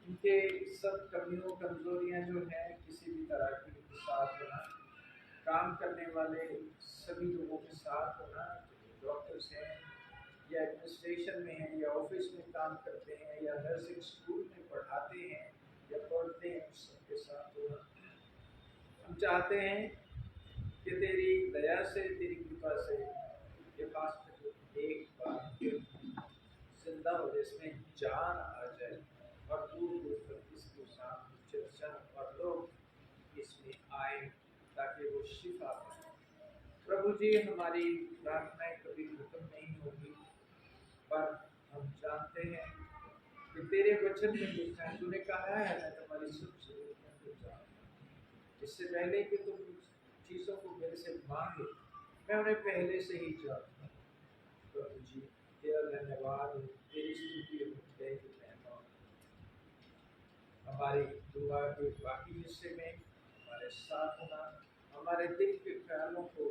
उनके सब कमियों कमजोरियां जो हैं किसी भी तरह की उनके साथ होना, काम करने वाले सभी लोगों के साथ होना, डॉक्टर्स हैं या एडमिनिस्ट्रेशन में हैं या ऑफिस में काम करते हैं या नर्सिंग स्कूल में पढ़ाते हैं या पढ़ते हैं, उस सबके साथ होना। हम चाहते हैं कि तेरी दया से, तेरी कृपा से ये हॉस्पिटल एक बार जिंदा हो जाए, इसमें जान आ जाए और दूर दूर तक इसके साथ चर्चा और लोग इसमें आए ताकि वो शिफा पाए। प्रभु जी, हमारी प्रार्थनाएं कभी खत्म नहीं होगी, पर हम जानते हैं कि तेरे वचन में लिखा है, तूने कहा है मैं तुम्हारी सब जरूरतों को जानता, इससे पहले कि तुम चीज़ों को मेरे से मांगे मैं उन्हें पहले से ही जानता हूँ। प्रभु जी, तेरा धन्यवाद हो, तेरी स्तुति हो, तेरी महिमा हो। हमारी दुआ के बाकी हिस्से में हमारे साथ होना, हमारे दिल के ख्यालों को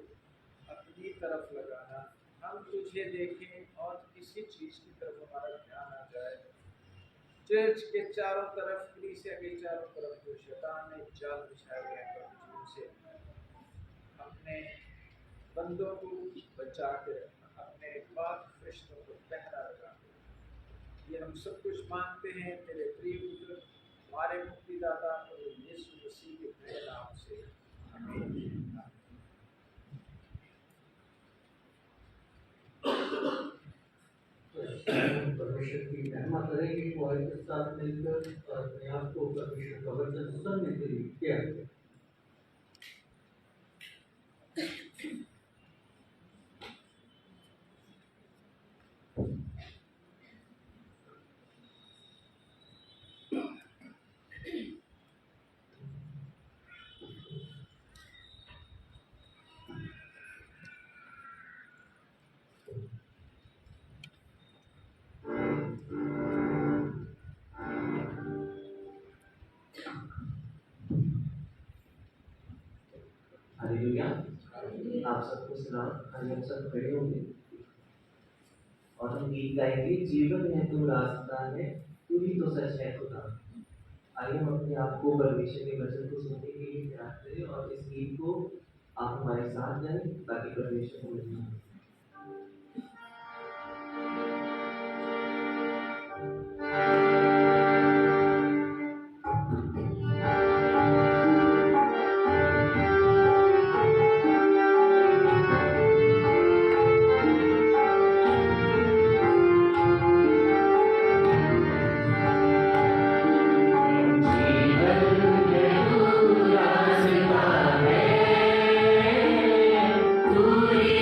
अपनी तरफ लगाना, हम तुझे देखें और किसी चीज़ की तरफ हमारा ध्यान आ जाए। चर्च के चारों तरफ, कलीसिया के चारों तरफ जो शैतान ने जाल बिछाए हुए हैं, प्रभु जी उनसे अपने बंदों को बचा के अपने पाक फरिश्तों को पहरा लगा के ये हम सब कुछ मांगते हैं तेरे प्रिय पुत्र हमारे मुक्तिदाता प्रभु यीशु मसीह के प्रिय नाम से, आमीन। परमेश्वर की महिमा करेंगे वो एक साथ मिलकर और अपने आप को परमेश्वर का वचन सुनने के लिए क्या करें। हालेलुया। आप सबको सलाम। आज हम सब खड़े होंगे और हम गीत गाएंगे, जीवन है तू रास्ता है, तू ही तो सच है खुदा। आइए हम अपने आप को परमेश्वर के वचन को सुनने के लिए तैयार करें और इस गीत को आप हमारे साथ गाएं ताकि परमेश्वर को मिलना। तू ही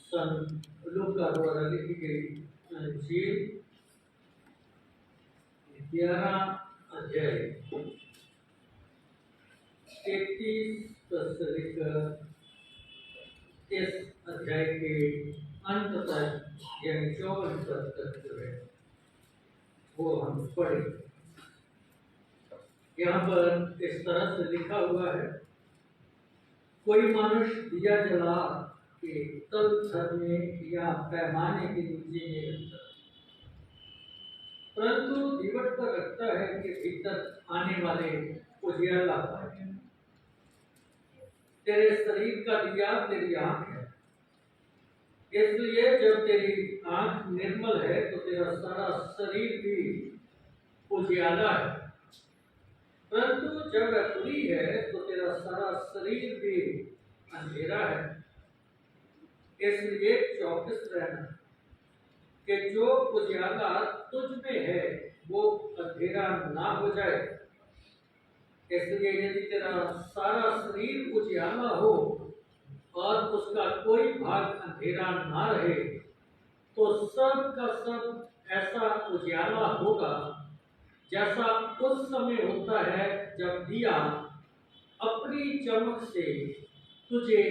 सन लूका द्वारा लिखी गई इंजील 11 अध्याय 33 से लेकर इस अध्याय के अंत तक यानी 54 पद तक जो है वो हम पढ़े। यहाँ पर इस तरह से लिखा हुआ है, कोई मनुष्य दिया जला के तल छत में या पैमाने के नीचे नहीं रखता, परंतु दीवट पर रखता है कि भीतर आने वाले उजियाला पाए। तेरे शरीर का दिया तेरी आंख है, इसलिए जब तेरी आंख निर्मल है तो तेरा सारा शरीर भी उजियाला है, परंतु जब वह बुरी है तो तेरा सारा शरीर भी अंधेरा है। इसलिए चौकस रहना कि जो उजियाला तुझ में है वो अंधेरा ना हो जाए। इसलिए यदि तेरा सारा शरीर उजियाला हो और उसका कोई भाग अंधेरा ना रहे, तो सब का सब ऐसा उजियाला होगा जैसा उस समय होता है जब दिया अपनी चमक से तुझे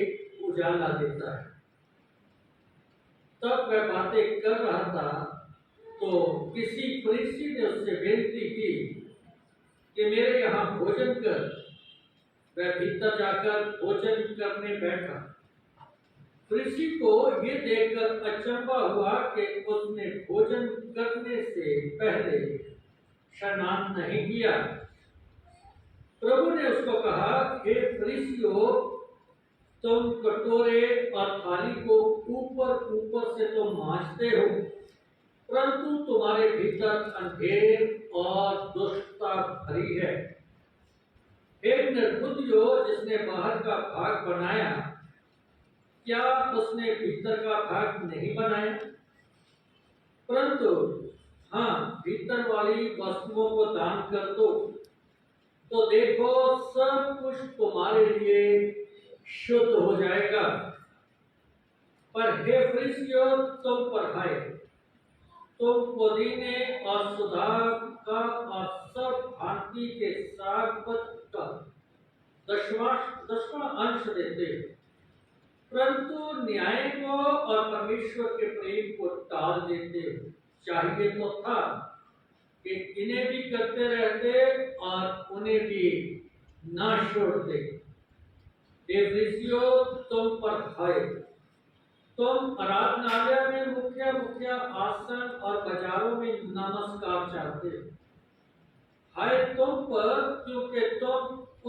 उजाला देता है। तब वह बातें कर रहा था तो किसी फरीसी ने उससे विनती की कि मेरे यहाँ भोजन कर। वह भीतर जाकर भोजन करने बैठा। फरीसी को ये देखकर अचंभा हुआ कि उसने भोजन करने से पहले स्नान नहीं किया। प्रभु ने उसको कहा, हे फरीसियों, तुम कटोरे और थाली को ऊपर ऊपर से तो मांजते हो, परंतु तुम्हारे भीतर अंधेर और दुष्टता भरी है। हे निर्बुद्धियों, जिसने बाहर का भाग बनाया, क्या उसने भीतर का भाग नहीं बनाया? परंतु हाँ, भीतर वाली वस्तुओं को दान कर दो, तो देखो सब कुछ तुम्हारे लिए शुद्ध हो जाएगा। पर हे फरीसियों, तुम पर हाय, तुम पुदीने और सुधार का और सब भांति के साग का दसवां अंश देते हो, परंतु न्याय को और परमेश्वर के प्रेम को टाल देते हो। चाहिए तो था कि इन्हें भी करते रहते और उन्हें भी ना छोड़ते। हे फरीसियों, तुम पर हाय, तुम आराधनालय में मुखिया मुखिया आसन और बाजारों में नमस्कार चाहते हो। हाय तुम पर, क्योंकि तुम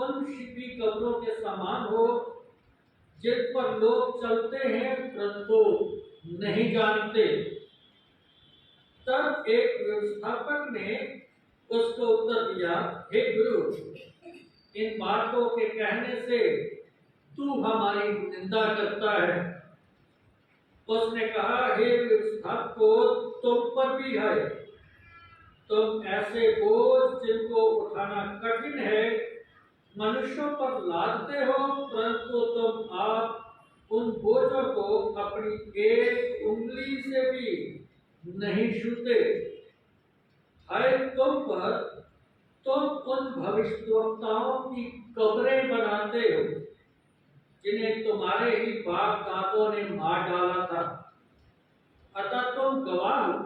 उन शिपी कब्रों के समान हो जिन पर लोग चलते हैं परंतु नहीं जानते। तब एक व्यवस्थापक ने उसको उत्तर दिया, हे गुरु, इन बातों के कहने से तू हमारी निंदा करता है। उसने कहा, हे व्यवस्थापकों, तुम पर भी है। तुम ऐसे बोझ जिनको उठाना कठिन है मनुष्यों पर लादते हो, परंतु तुम आप उन बोझों को अपनी एक उंगली से भी नहीं छूते। हाय तुम पर, तुम उन भविष्यवक्ताओं की कब्रें बनाते हो जिन्हें तुम्हारे ही बाप दादों ने मार डाला था। अतः तुम गवाह हो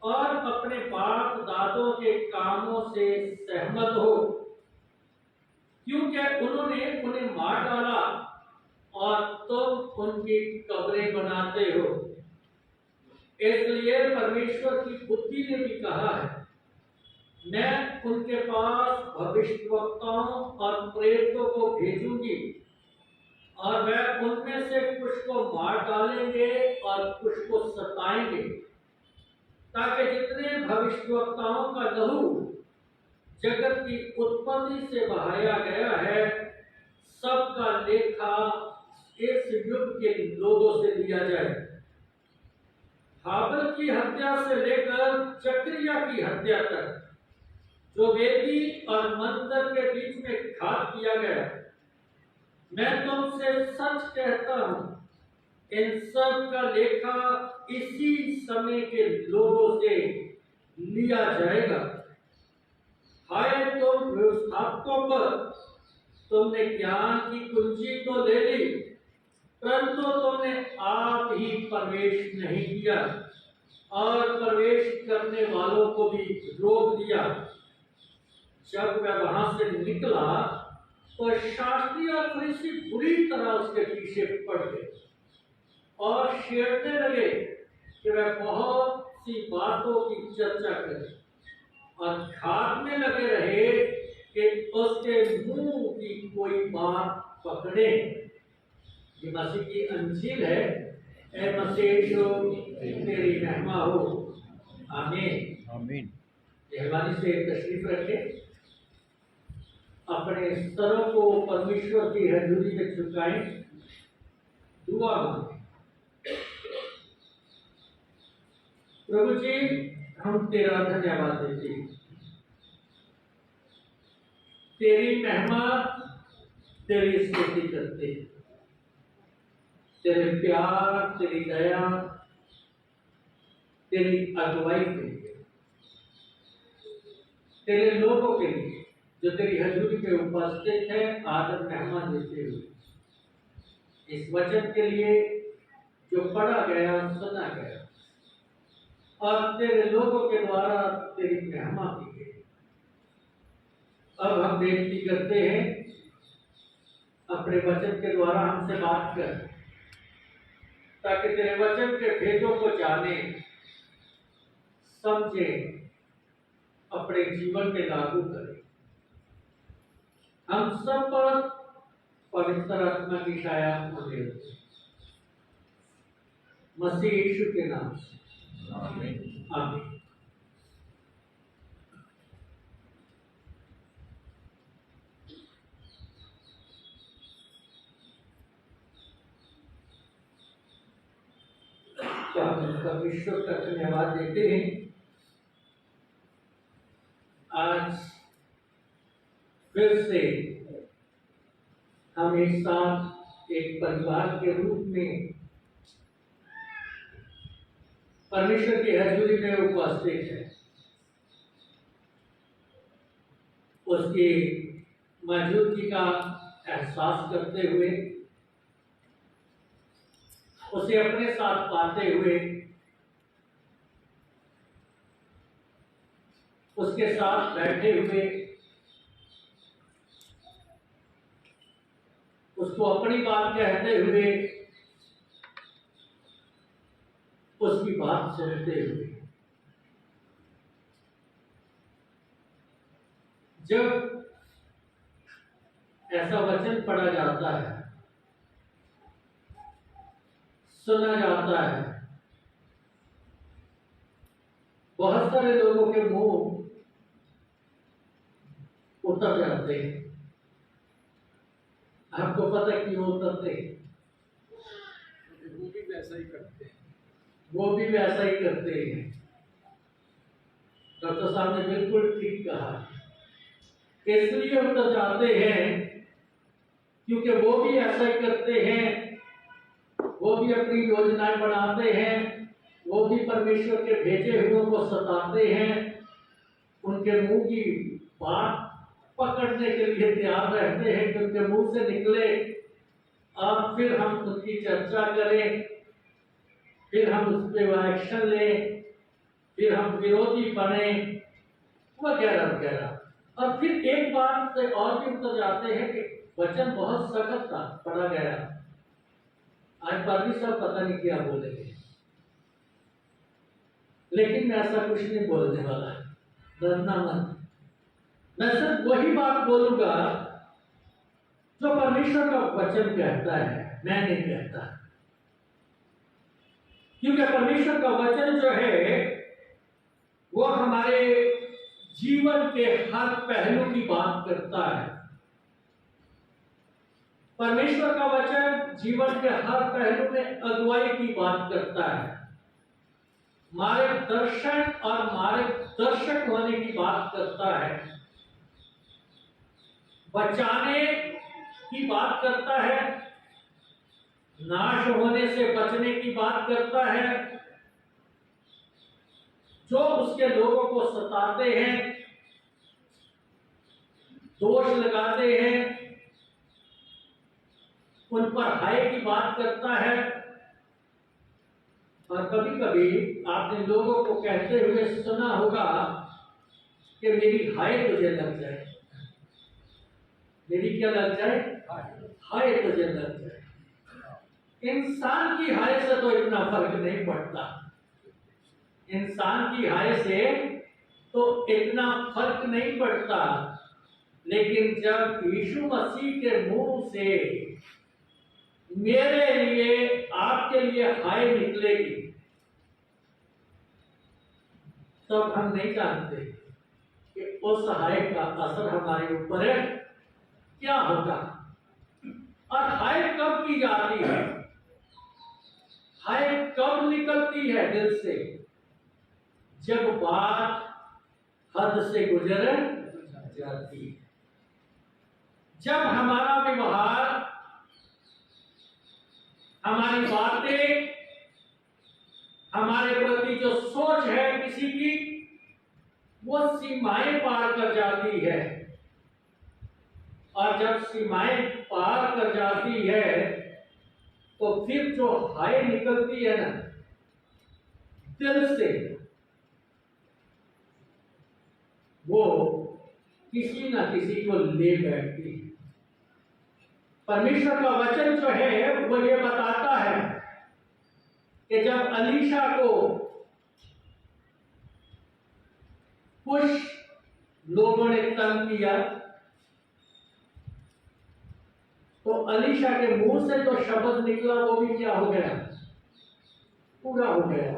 और अपने बाप दादों के कामों से सहमत हो, क्योंकि उन्होंने उन्हें मार डाला और तुम उनकी कब्रें बनाते हो। इसलिए परमेश्वर की बुद्धि ने भी कहा है, मैं उनके पास भविष्यवक्ताओं और प्रेरितों को भेजूंगी और वह उनमें से कुछ को मार डालेंगे और कुछ को सताएंगे, ताकि जितने भविष्यवक्ताओं का लहू जगत की उत्पत्ति से बहाया गया है, सबका लेखा इस युग के लोगों से लिया जाए। हाबिल की हत्या से लेकर जकरिया की हत्या तक जो वेदी और मंदिर के बीच में घात किया गया, मैं तुमसे सच कहता हूं इन सब का लेखा इसी समय के लोगों से लिया जाएगा। हाय तुम व्यवस्थापकों पर, तुमने ज्ञान की कुंजी तो ले ली, परंतु तुमने आप ही प्रवेश नहीं किया और प्रवेश करने वालों को भी रोक दिया। जब वह वहां से निकला तो शास्त्री और फरीसी बुरी तरह उसके पीछे पड़ गए और छेड़ने लगे कि वह बहुत सी बातों की चर्चा करे और घाटने लगे रहे कि उसके मुंह की कोई बात पकड़े। ये मसीह की अंजील है। ए मसीह तेरी महिमा हो। आमीन आमीन। मेहरबानी से तशरीफ रखें, अपने स्तरों को परमेश्वर की हजूरी में झुकाएं, दुआ मांगें। प्रभु जी, हम तेरा धन्यवाद देते हैं, तेरी महिमा, तेरी स्तुति करते हैं। तेरे प्यार, तेरी दया, तेरी अगुवाई के लिए, तेरे लोगों के लिए जो तेरी हजूरी में उपस्थित है, आदर मेहमान देते हुए इस वचन के लिए जो पढ़ा गया, सुना गया और तेरे लोगों के द्वारा तेरी महिमा की गई। अब हम बेनती करते हैं, अपने वचन के द्वारा हमसे बात कर, ताकि तेरे वचन के भेदों को जाने, समझे, अपने जीवन में लागू करें। हम सब पर पवित्र आत्मा की छाया होने दे, मसीह यीशु के नाम से आमीन आमीन। तो हम परमेश्वर का धन्यवाद देते हैं। आज फिर से हम एक साथ एक परिवार के रूप में परमेश्वर की हजूरी में उपस्थित है। उसकी मौजूदगी का एहसास करते हुए, उसे अपने साथ पाते हुए, उसके साथ बैठे हुए, उसको अपनी बात कहते हुए, उसकी बात सुनते हुए, जब ऐसा वचन पढ़ा जाता है, सुना जाता है, बहुत सारे लोगों के मुंह उतर जाते हैं। आपको पता क्यों उतरते हैं? वो भी वैसा ही करते हैं। वो भी वैसा ही करते हैं। डॉक्टर साहब ने बिल्कुल ठीक कहा। इसलिए उतर जाते हैं क्योंकि वो भी ऐसा ही करते हैं, वो भी अपनी योजनाएं बनाते हैं, वो भी परमेश्वर के भेजे हुए को सताते हैं, उनके मुंह की बात पकड़ने के लिए तैयार रहते हैं कि उनके मुंह से निकले, अब फिर हम उसकी चर्चा करें, फिर हम उस पर एक्शन लें, फिर हम विरोधी बने, वगैरह वगैरह। और फिर एक बात से और भी उतर जाते हैं कि वचन बहुत सख्त था, पढ़ा गया, आज पादरी साहब पता नहीं क्या बोलेंगे, लेकिन मैं ऐसा कुछ नहीं बोलने वाला, डरना मत। मैं सिर्फ वही बात बोलूंगा जो परमेश्वर का वचन कहता है, मैं नहीं कहता। क्योंकि परमेश्वर का वचन जो है वो हमारे जीवन के हर पहलू की बात करता है। परमेश्वर का वचन जीवन के हर पहलू में अगुवाई की बात करता है, मार्गदर्शन और मार्गदर्शक होने की बात करता है, बचाने की बात करता है, नाश होने से बचने की बात करता है। जो उसके लोगों को सताते हैं, दोष लगाते हैं, उन पर हाय की बात करता है। और कभी कभी आपने लोगों को कहते हुए सुना होगा कि मेरी हाय तुझे लग जाए, मेरी क्या लग जाए, हाय तुझे लग जाए। इंसान की हाय से तो इतना फर्क नहीं पड़ता, इंसान की हाय से तो इतना फर्क नहीं पड़ता, लेकिन जब यीशु मसीह के मुंह से मेरे लिए, आपके लिए हाय निकलेगी, तब हम नहीं जानते कि उस हाय का असर हमारे ऊपर क्या होगा। और हाय कब की जाती है, हाय कब निकलती है दिल से, जब बात हद से गुजर जाती है, जब हमारा व्यवहार, हमारी बातें, हमारे प्रति जो सोच है किसी की, वो सीमाएं पार कर जाती है। और जब सीमाएं पार कर जाती है तो फिर जो हाय निकलती है ना दिल से, वो किसी ना किसी को ले बैठती है। परमेश्वर का वचन जो है वो ये बताता है कि जब अलीशा को कुछ लोगों ने तंग किया, तो अलीशा के मुंह से जो शब्द निकला वो भी क्या हो गया, पूरा हो गया।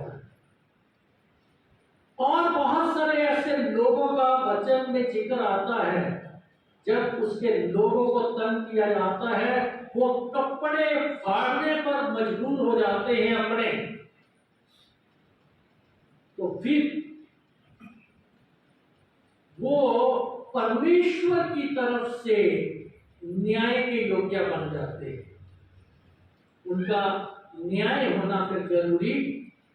और बहुत सारे ऐसे लोगों का वचन में जिक्र आता है, जब उसके लोगों को तंग किया जाता है वो कपड़े फाड़ने पर मजबूर हो जाते हैं अपने। तो फिर वो परमेश्वर की तरफ से न्याय के योग्य बन जाते हैं, उनका न्याय होना फिर जरूरी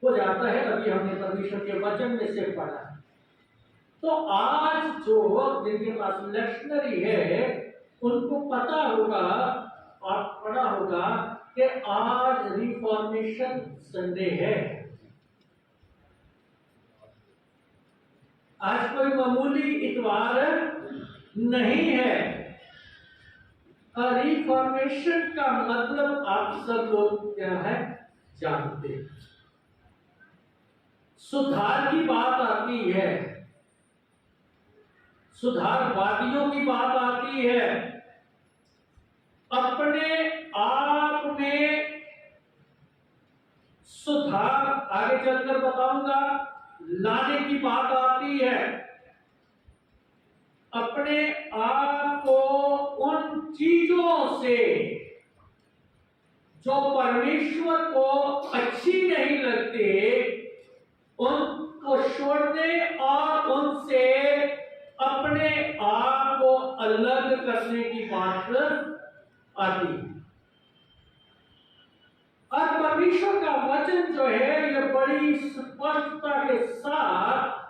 हो जाता है। अभी हमने परमेश्वर के वचन में से पढ़ा। तो आज जो जिनके पास लेक्शनरी है उनको पता होगा और पढ़ा होगा कि आज रिफॉर्मेशन संडे है। आज कोई मामूली इतवार नहीं है। रिफॉर्मेशन का मतलब आप सब लोग क्या है जानते हैं। सुधार की बात आती है, सुधारवादियों की बात आती है, अपने आप में सुधार, आगे चलकर बताऊंगा, लाने की बात आती है। अपने आप को उन चीजों से जो परमेश्वर को अच्छी नहीं लगती उनको छोड़ने और उनसे अपने आप को अलग करने की बात आती है। और परमेश्वर का वचन जो है ये बड़ी स्पष्टता के साथ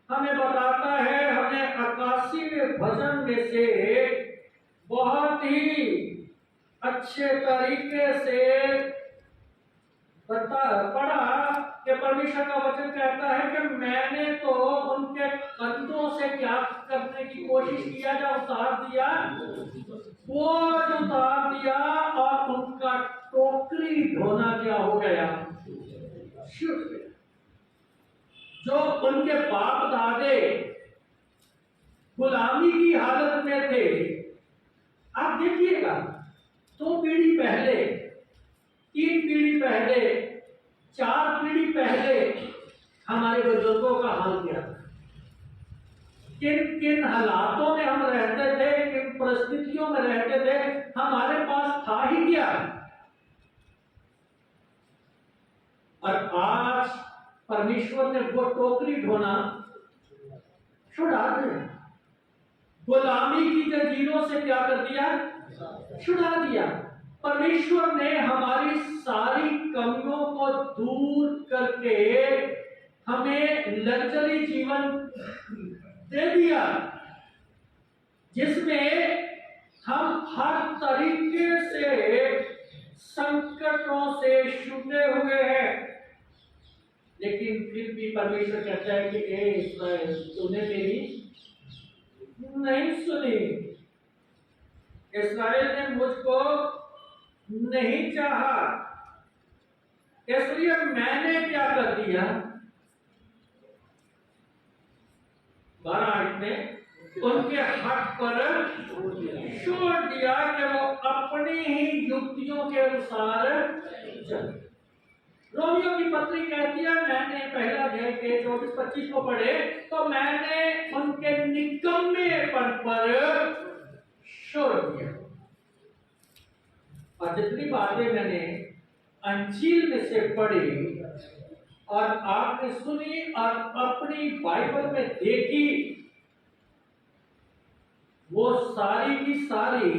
हमें बताता है। हमें 81वें भजन में से बहुत ही अच्छे तरीके से पढ़ा कि परमेश्वर का वचन कहता है कि मैंने तो उनके कंधों से क्या करने की कोशिश किया, जो उतार दिया, बोझ उतार दिया और उनका टोकरी ढोना क्या हो गया, छूट गया। जो उनके बाप दादे गुलामी की हालत में थे, आप देखिएगा 2 पीढ़ी पहले, 3 पीढ़ी पहले, 4 पीढ़ी पहले हमारे बुजुर्गों का हाल क्या था, किन किन हालातों में हम रहते थे, किन परिस्थितियों में रहते थे, हमारे पास था ही क्या। और आज परमेश्वर ने वो टोकरी ढोना छुड़ा दिया, गुलामी की जंजीरों से क्या कर दिया, छुड़ा दिया। परमेश्वर ने हमारी सारी कमियों को दूर करके हमें लग्जरी जीवन दे दिया, जिसमें हम हर तरीके से संकटों से छूटे हुए हैं। लेकिन फिर भी परमेश्वर कहता है कि इस्राएल, तूने मेरी नहीं सुनी, इस्राएल ने मुझको नहीं चाहा, इसलिए मैंने क्या कर दिया। 12 में उनके हक पर छोड़ दिया कि वो अपनी ही युक्तियों के अनुसार चले। रोमियो की पत्री कहती है, मैंने पहला अध्याय के 24-25 को पढ़े तो मैंने उनके निकम्मेपन पर छोड़ दिया। और जितनी बातें मैंने अंजील में से पढ़ी और आपने सुनी और अपनी बाइबल में देखी, वो सारी की सारी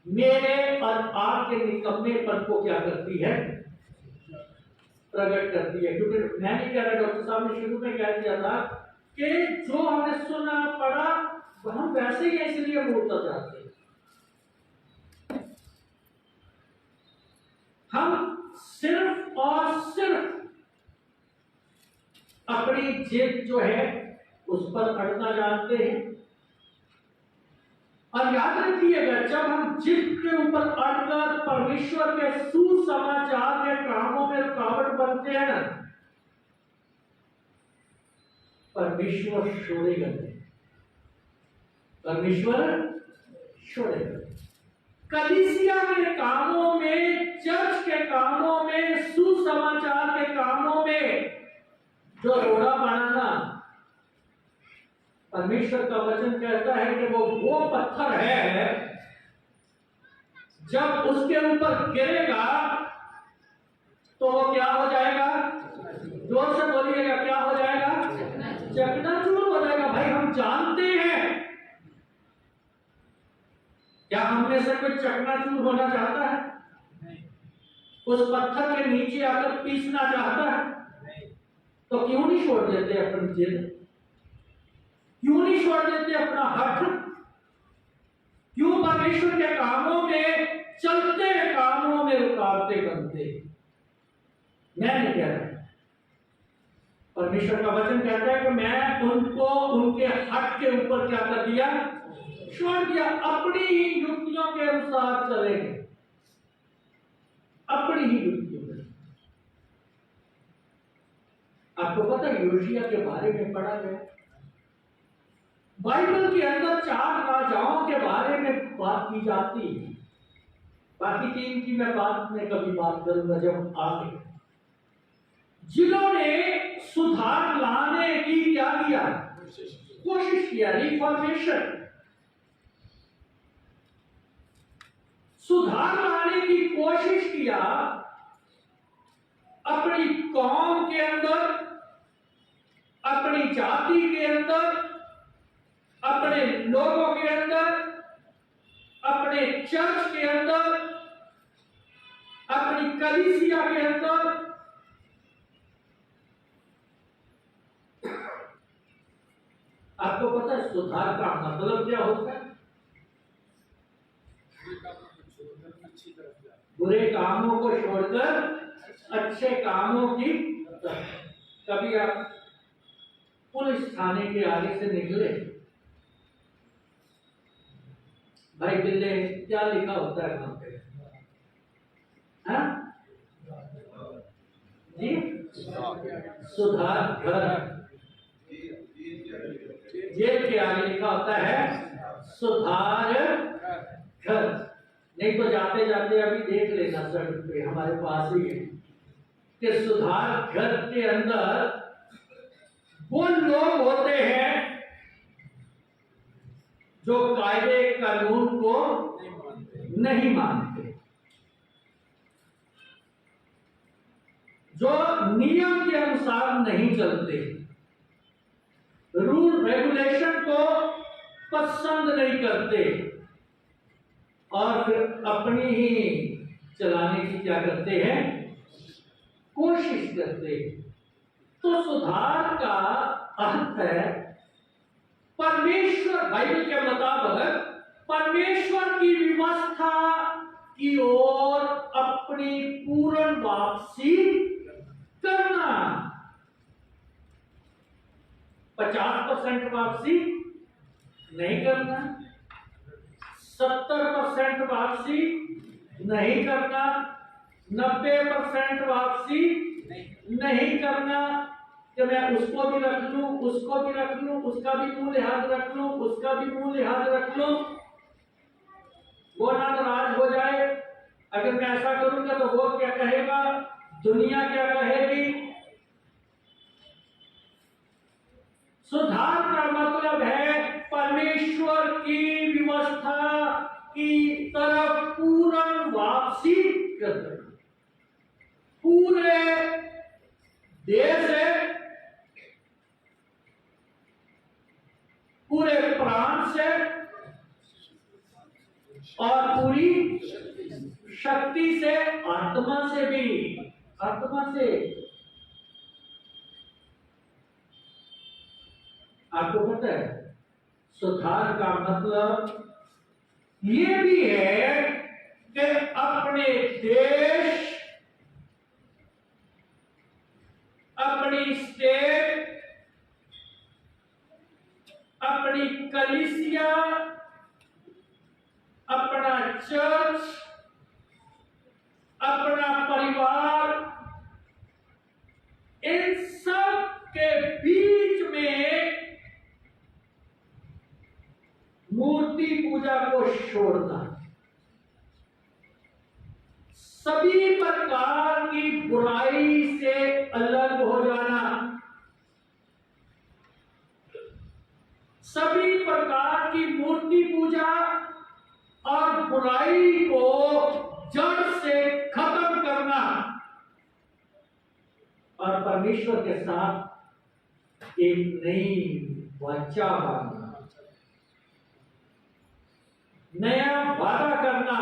मेरे और आपके निकम्मेपन को क्या करती है, प्रकट करती है। क्योंकि मैं नहीं कह रहा, डॉक्टर साहब ने शुरू में कह दिया था कि जो हमने सुना पढ़ा हम वैसे ही इसलिए बोलता चाहते हैं। हम सिर्फ और सिर्फ अपनी जिद जो है उस पर अड़ना जानते हैं। और याद रखिएगा, जब हम जिद के ऊपर अड़कर परमेश्वर के सुसमाचार के कामों में रुकावट बनते हैं ना, परमेश्वर छोड़ेगा नहीं, परमेश्वर छोड़ेगा। कलीसिया के कामों में, चर्च के कामों में, सुसमाचार के कामों में जो रोड़ा बनाना, परमेश्वर का वचन कहता है कि वो पत्थर है, जब उसके ऊपर गिरेगा तो वो क्या हो जाएगा, जोर से बोलिएगा, क्या हो जाएगा, चकनाचूर हो जाएगा। भाई हम जानते हैं, क्या हमने से कोई चकनाचूर होना चाहता है? उस पत्थर के नीचे आकर पीसना चाहता है? तो क्यों नहीं छोड़ देते अपनी जिद, क्यों नहीं छोड़ देते अपना हठ, क्यों परमेश्वर के कामों में, चलते कामों में रुकावटें बनते? मैं नहीं कह रहा, परमेश्वर का वचन कहता है कि मैं उनको उनके हक के ऊपर क्या कर दिया, छोड़ दिया। अपनी ही युक्तियों के अनुसार चलेंगे, अपनी ही युक्तियों में। आपको पता है योशिया के बारे में पढ़ा गया, बाइबल के अंदर 4 राजाओं के बारे में बात की जाती है। बाकी 3 की मैं बाद में कभी बात करूंगा जब आगे, जिन्होंने सुधार लाने की क्या किया, कोशिश किया, रिफॉर्मेशन, सुधार लाने की कोशिश किया अपनी कौम के अंदर, अपनी जाति के अंदर, अपने लोगों के अंदर, अपने चर्च के अंदर, अपनी कलीसिया के अंदर। आपको पता है सुधार का मतलब क्या होता है? बुरे कामों को छोड़कर अच्छे कामों की तरफ। कभी आप पुलिस थाने के आगे से निकले, भाई बिल्ले क्या लिखा होता है वहां पे, हाँ जी, सुधार घर। जेल के आगे लिखा होता है सुधार घर। नहीं तो जाते जाते अभी देख लेना, सड़क पे हमारे पास ही है कि सुधार घर के अंदर वो लोग होते हैं जो कायदे कानून को नहीं मानते, जो नियम के अनुसार नहीं चलते, रूल रेगुलेशन को पसंद नहीं करते, और फिर अपनी ही चलाने की क्या करते हैं, कोशिश करते हैं। तो सुधार का अर्थ है परमेश्वर, बाइबल के मुताबिक परमेश्वर की व्यवस्था की ओर अपनी पूर्ण वापसी करना। 50% वापसी नहीं करना, 70% वापसी नहीं करना, 90% वापसी नहीं करना कि मैं उसको भी रख लूं, उसको भी रख लूं, उसका भी मुंह लिहाज रख लूं, उसका भी मुंह लिहाज रख लूं, वो ना नाराज हो जाए। अगर मैं ऐसा करूंगा तो वो क्या कहेगा, दुनिया क्या कहेगी। सुधार का मतलब है परमेश्वर की व्यवस्था की तरफ पूर्ण वापसी करना, पूरे देश से, पूरे प्राण से और पूरी शक्ति से, आत्मा से भी, आत्मा से। आपको पता है सुधार का मतलब ये भी है कि अपने देश, अपनी स्टेट, अपनी कलीसिया, अपना चर्च, अपना परिवार, इन सब के बीच में मूर्ति पूजा को छोड़ना, सभी प्रकार की बुराई से अलग हो जाना, सभी प्रकार की मूर्ति पूजा और बुराई को जड़ से खत्म करना और परमेश्वर के साथ एक नई वाचा बांधना, नया वादा करना,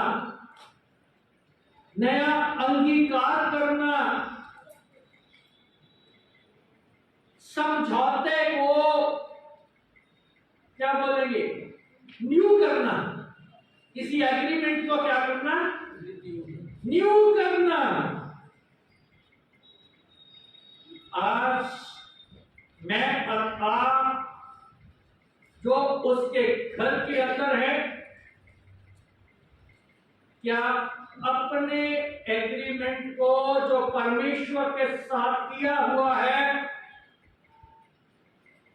नया अंगीकार करना, समझौते को क्या बोलेंगे, न्यू करना, किसी एग्रीमेंट को क्या करना, न्यू करना। आज मैं और आप जो उसके घर के अंदर है, क्या अपने एग्रीमेंट को जो परमेश्वर के साथ किया हुआ है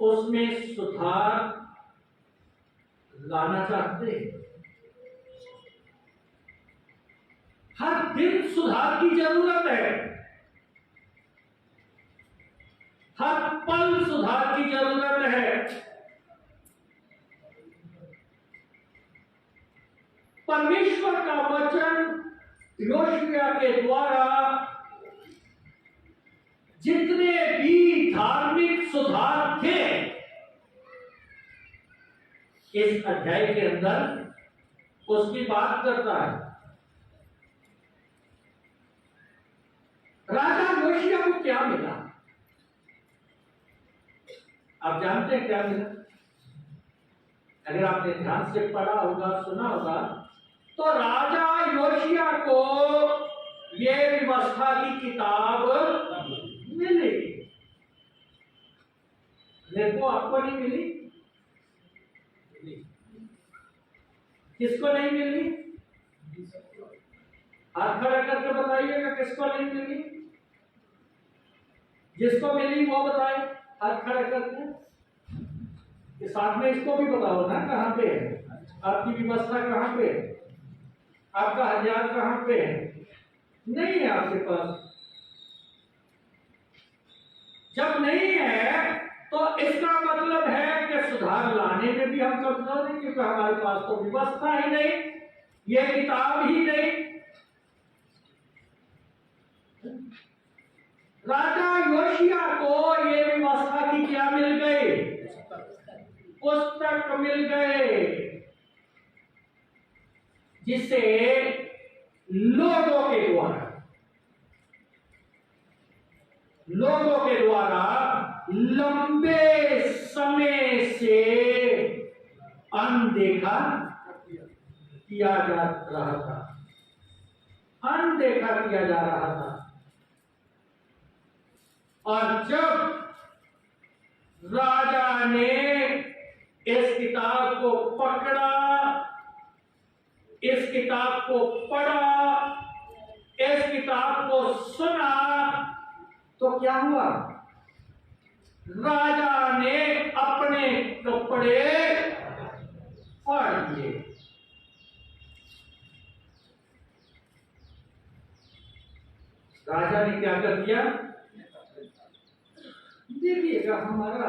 उसमें सुधार लाना चाहते हैं? हर दिन सुधार की जरूरत है, हर पल सुधार की जरूरत है। परमेश्वर का वचन योशिया के द्वारा जितने भी धार्मिक सुधार थे इस अध्याय के अंदर उसकी बात करता है। राजा योशिया को क्या मिला? आप जानते हैं क्या मिला? अगर आपने ध्यान से पढ़ा होगा, सुना होगा, तो राजा योशिया को ये व्यवस्था की किताब मिली। देखो, आपको नहीं मिली? किसको नहीं मिली? हाथ खड़ा करके बताइएगा किसको नहीं मिली। जिसको मिली वो बताए, हाथ खड़ा करके। कि साथ में इसको भी बताओ ना, कहां पे है आपकी व्यवस्था, कहां पे है आपका हजार, कहां पे है? नहीं है आपके पास। जब नहीं है तो इसका मतलब है कि सुधार लाने में भी हम कमजोर हैं, क्योंकि हमारे पास तो व्यवस्था ही नहीं, ये किताब ही नहीं। राजा योशिया को ये व्यवस्था की क्या मिल गई? पुस्तक मिल गए, जिसे लोगों के द्वारा लंबे समय से अनदेखा किया जा रहा था, अनदेखा किया जा रहा था। और जब राजा ने इस किताब को पकड़ा, इस किताब को पढ़ा, इस किताब को सुना, तो क्या हुआ? राजा ने अपने कपड़े फाड़ दिए। राजा ने क्या कर दिया? देखिएगा, हमारा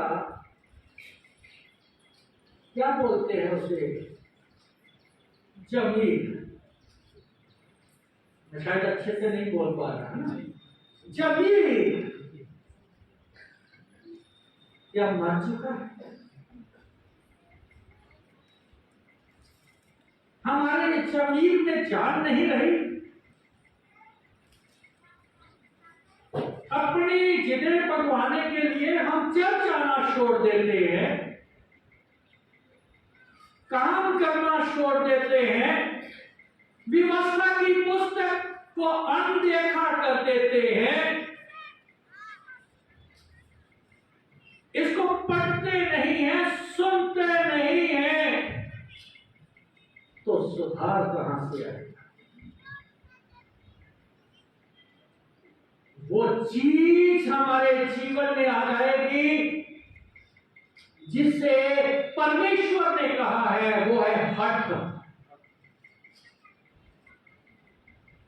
क्या बोलते हैं उसे, जमीर, मैं शायद अच्छे से नहीं बोल पा रहा ना, जमीर क्या मर चुका है? हमारे जमीर में जान नहीं रही। अपनी जिदें पकवाने के लिए हम चल जाना छोड़ देते हैं, काम करना छोड़ देते हैं, व्यवस्था की पुस्तक को अनदेखा कर देते हैं, इसको पढ़ते नहीं हैं, सुनते नहीं हैं, तो सुधार कहां से आएगा? वो चीज हमारे जीवन में आ जाएगी जिसे परमेश्वर ने कहा है, वो है हट।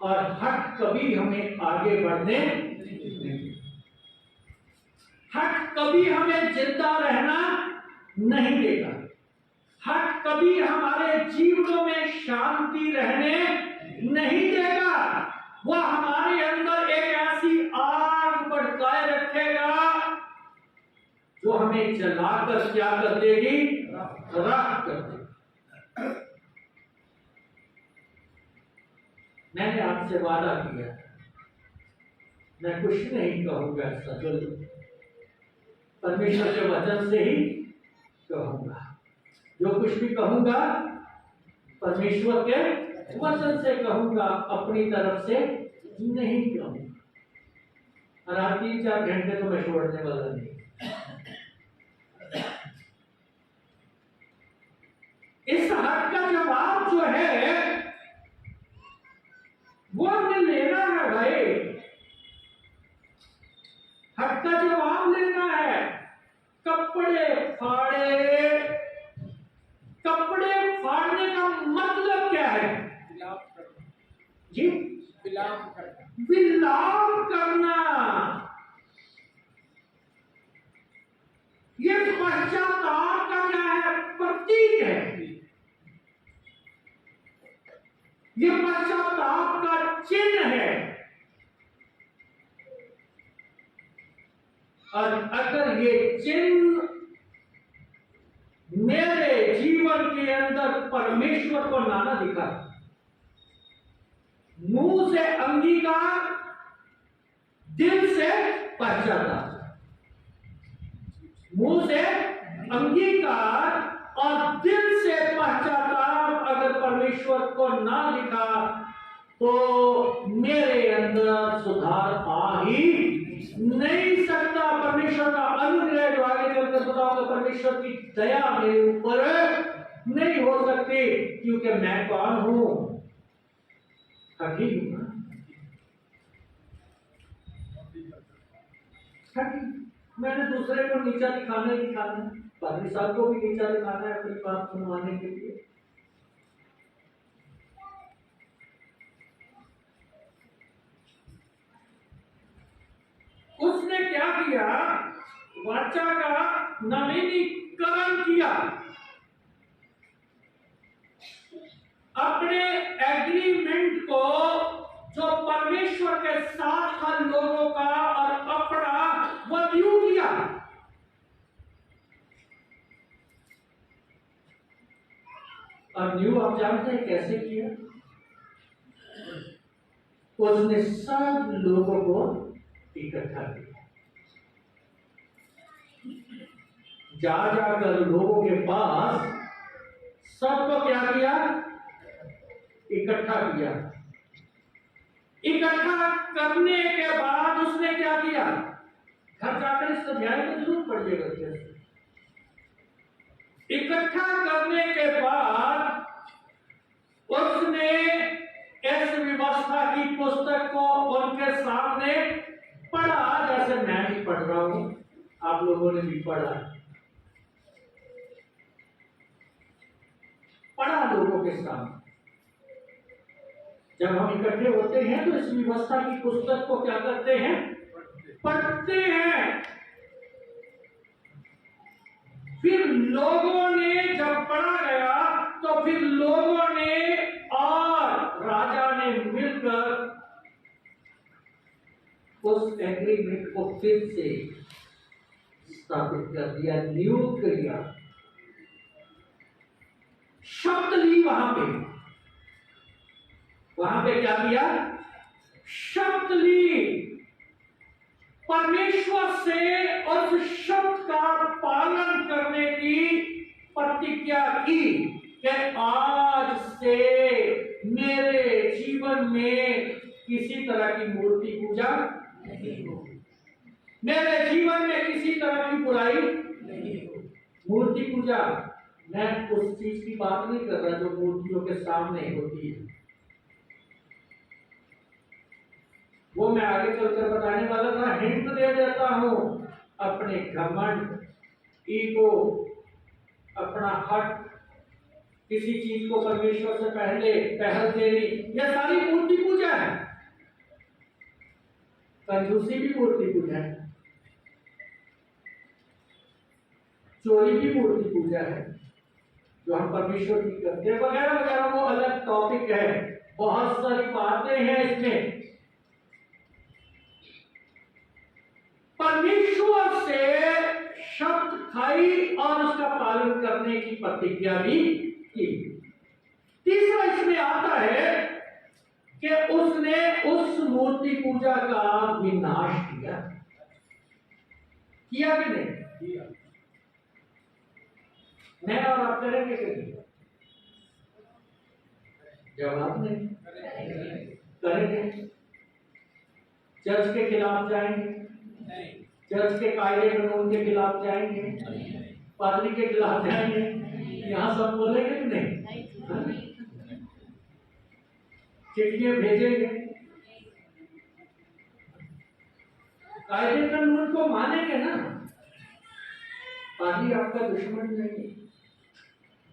और हट कभी हमें आगे बढ़ने नहीं, हट कभी हमें जिंदा रहना नहीं देगा, हट कभी हमारे जीवनों में शांति रहने नहीं देगा। वह हमारे अंदर एक ऐसी आग भड़काए रखेगा जो हमें जलाकर क्या कर देगी? राख कर देगी। मैंने आपसे वादा किया, मैं कुछ नहीं कहूंगा सजल, परमेश्वर के वचन से ही कहूंगा। जो कुछ भी कहूंगा परमेश्वर के वचन से कहूंगा, अपनी तरफ से नहीं कहूंगा। और आप 3-4 घंटे तो मैं छोड़ने वाला नहीं। इस हट का जवाब जो है वो हमने लेना है भाई, हट का जवाब लेना है। कपड़े फाड़े, कपड़े फाड़ने का मतलब क्या है? जी, विलाप करना, विलाप करना। ये पश्चाताप का क्या है? प्रतीक है। ये पश्चाताप का चिन्ह है। और अगर ये चिन्ह मेरे जीवन के अंदर परमेश्वर को नाना दिखा, मुंह से अंगीकार, दिल से पश्चाताप, मुंह से अंगीकार और दिल से पश्चाताप अगर परमेश्वर को ना दिखा तो मेरे अंदर सुधार आ ही नहीं सकता। परमेश्वर का अनुग्रह जो आगे चलकर बताओ तो परमेश्वर की दया मेरे ऊपर नहीं हो सकती, क्योंकि मैं कौन हूं? हकीम हूं। मैंने दूसरे को नीचा दिखाना ही दिखाना है, पादरी साहब को भी नीचा दिखाना है अपनी बात सुनवाने के लिए। उसने क्या किया? वाचा का नवीनीकरण किया, अपने एग्रीमेंट को जो परमेश्वर के साथ था लोगों का और अपना वो न्यू किया। और न्यू आप जानते हैं कैसे किया? उसने सब लोगों को इकट्ठा किया। जा जाकर लोगों के पास सबको क्या किया? इकट्ठा किया। इकट्ठा करने के बाद उसने क्या किया? घर जाकर इस अध्याय में जरूर पढ़िएगा। इकट्ठा करने के बाद उसने इस व्यवस्था की पुस्तक को उनके सामने पढ़ा, जैसे मैं भी पढ़ रहा हूं, आप लोगों ने भी पढ़ा लोगों के सामने। जब हम इकट्ठे होते हैं तो इस व्यवस्था की पुस्तक को क्या करते हैं? पढ़ते हैं। फिर लोगों ने जब पढ़ा गया तो फिर लोगों ने और राजा ने मिलकर उस एग्रीमेंट को फिर से स्थापित कर दिया, नियुक्त कर दिया। शब्द ली वहां पे क्या किया? शब्द ली। परमेश्वर से उस शब्द का पालन करने की प्रतिज्ञा की कि आज से मेरे जीवन में किसी तरह की मूर्ति पूजा नहीं होगी, मेरे जीवन में किसी तरह की बुराई नहीं होगी। मूर्ति पूजा, मैं उस चीज की बात नहीं कर रहा जो मूर्तियों के सामने होती है, वो मैं आगे चलकर बताने वाला था। हिंट दे देता हूं, अपने घमंड, ईगो, अपना हट, किसी चीज को परमेश्वर से पहले पहल देनी, यह सारी मूर्ति पूजा है। कंजूसी भी मूर्ति पूजा है, चोरी भी मूर्ति पूजा है जो हम परमेश्वर की करते हैं, वगैरह वगैरह, वो अलग टॉपिक है। बहुत सारी बातें हैं इसमें। परमेश्वर से शब्द खाई और उसका पालन करने की प्रतिज्ञा भी की। तीसरा इसमें आता है कि उसने उस मूर्ति पूजा का विनाश किया कि नहीं? किया। मैं और आप करेंगे कि नहीं? जवाब नहीं। करेंगे। चर्च के खिलाफ जाएंगे? चर्च के कायदे कानून के खिलाफ जाएंगे? पादरी के खिलाफ जाएंगे? यहाँ सब बोलेंगे कि नहीं? चिट्ठियां भेजेंगे? कायदे कानून को मानेंगे ना? पादरी आपका दुश्मन नहीं,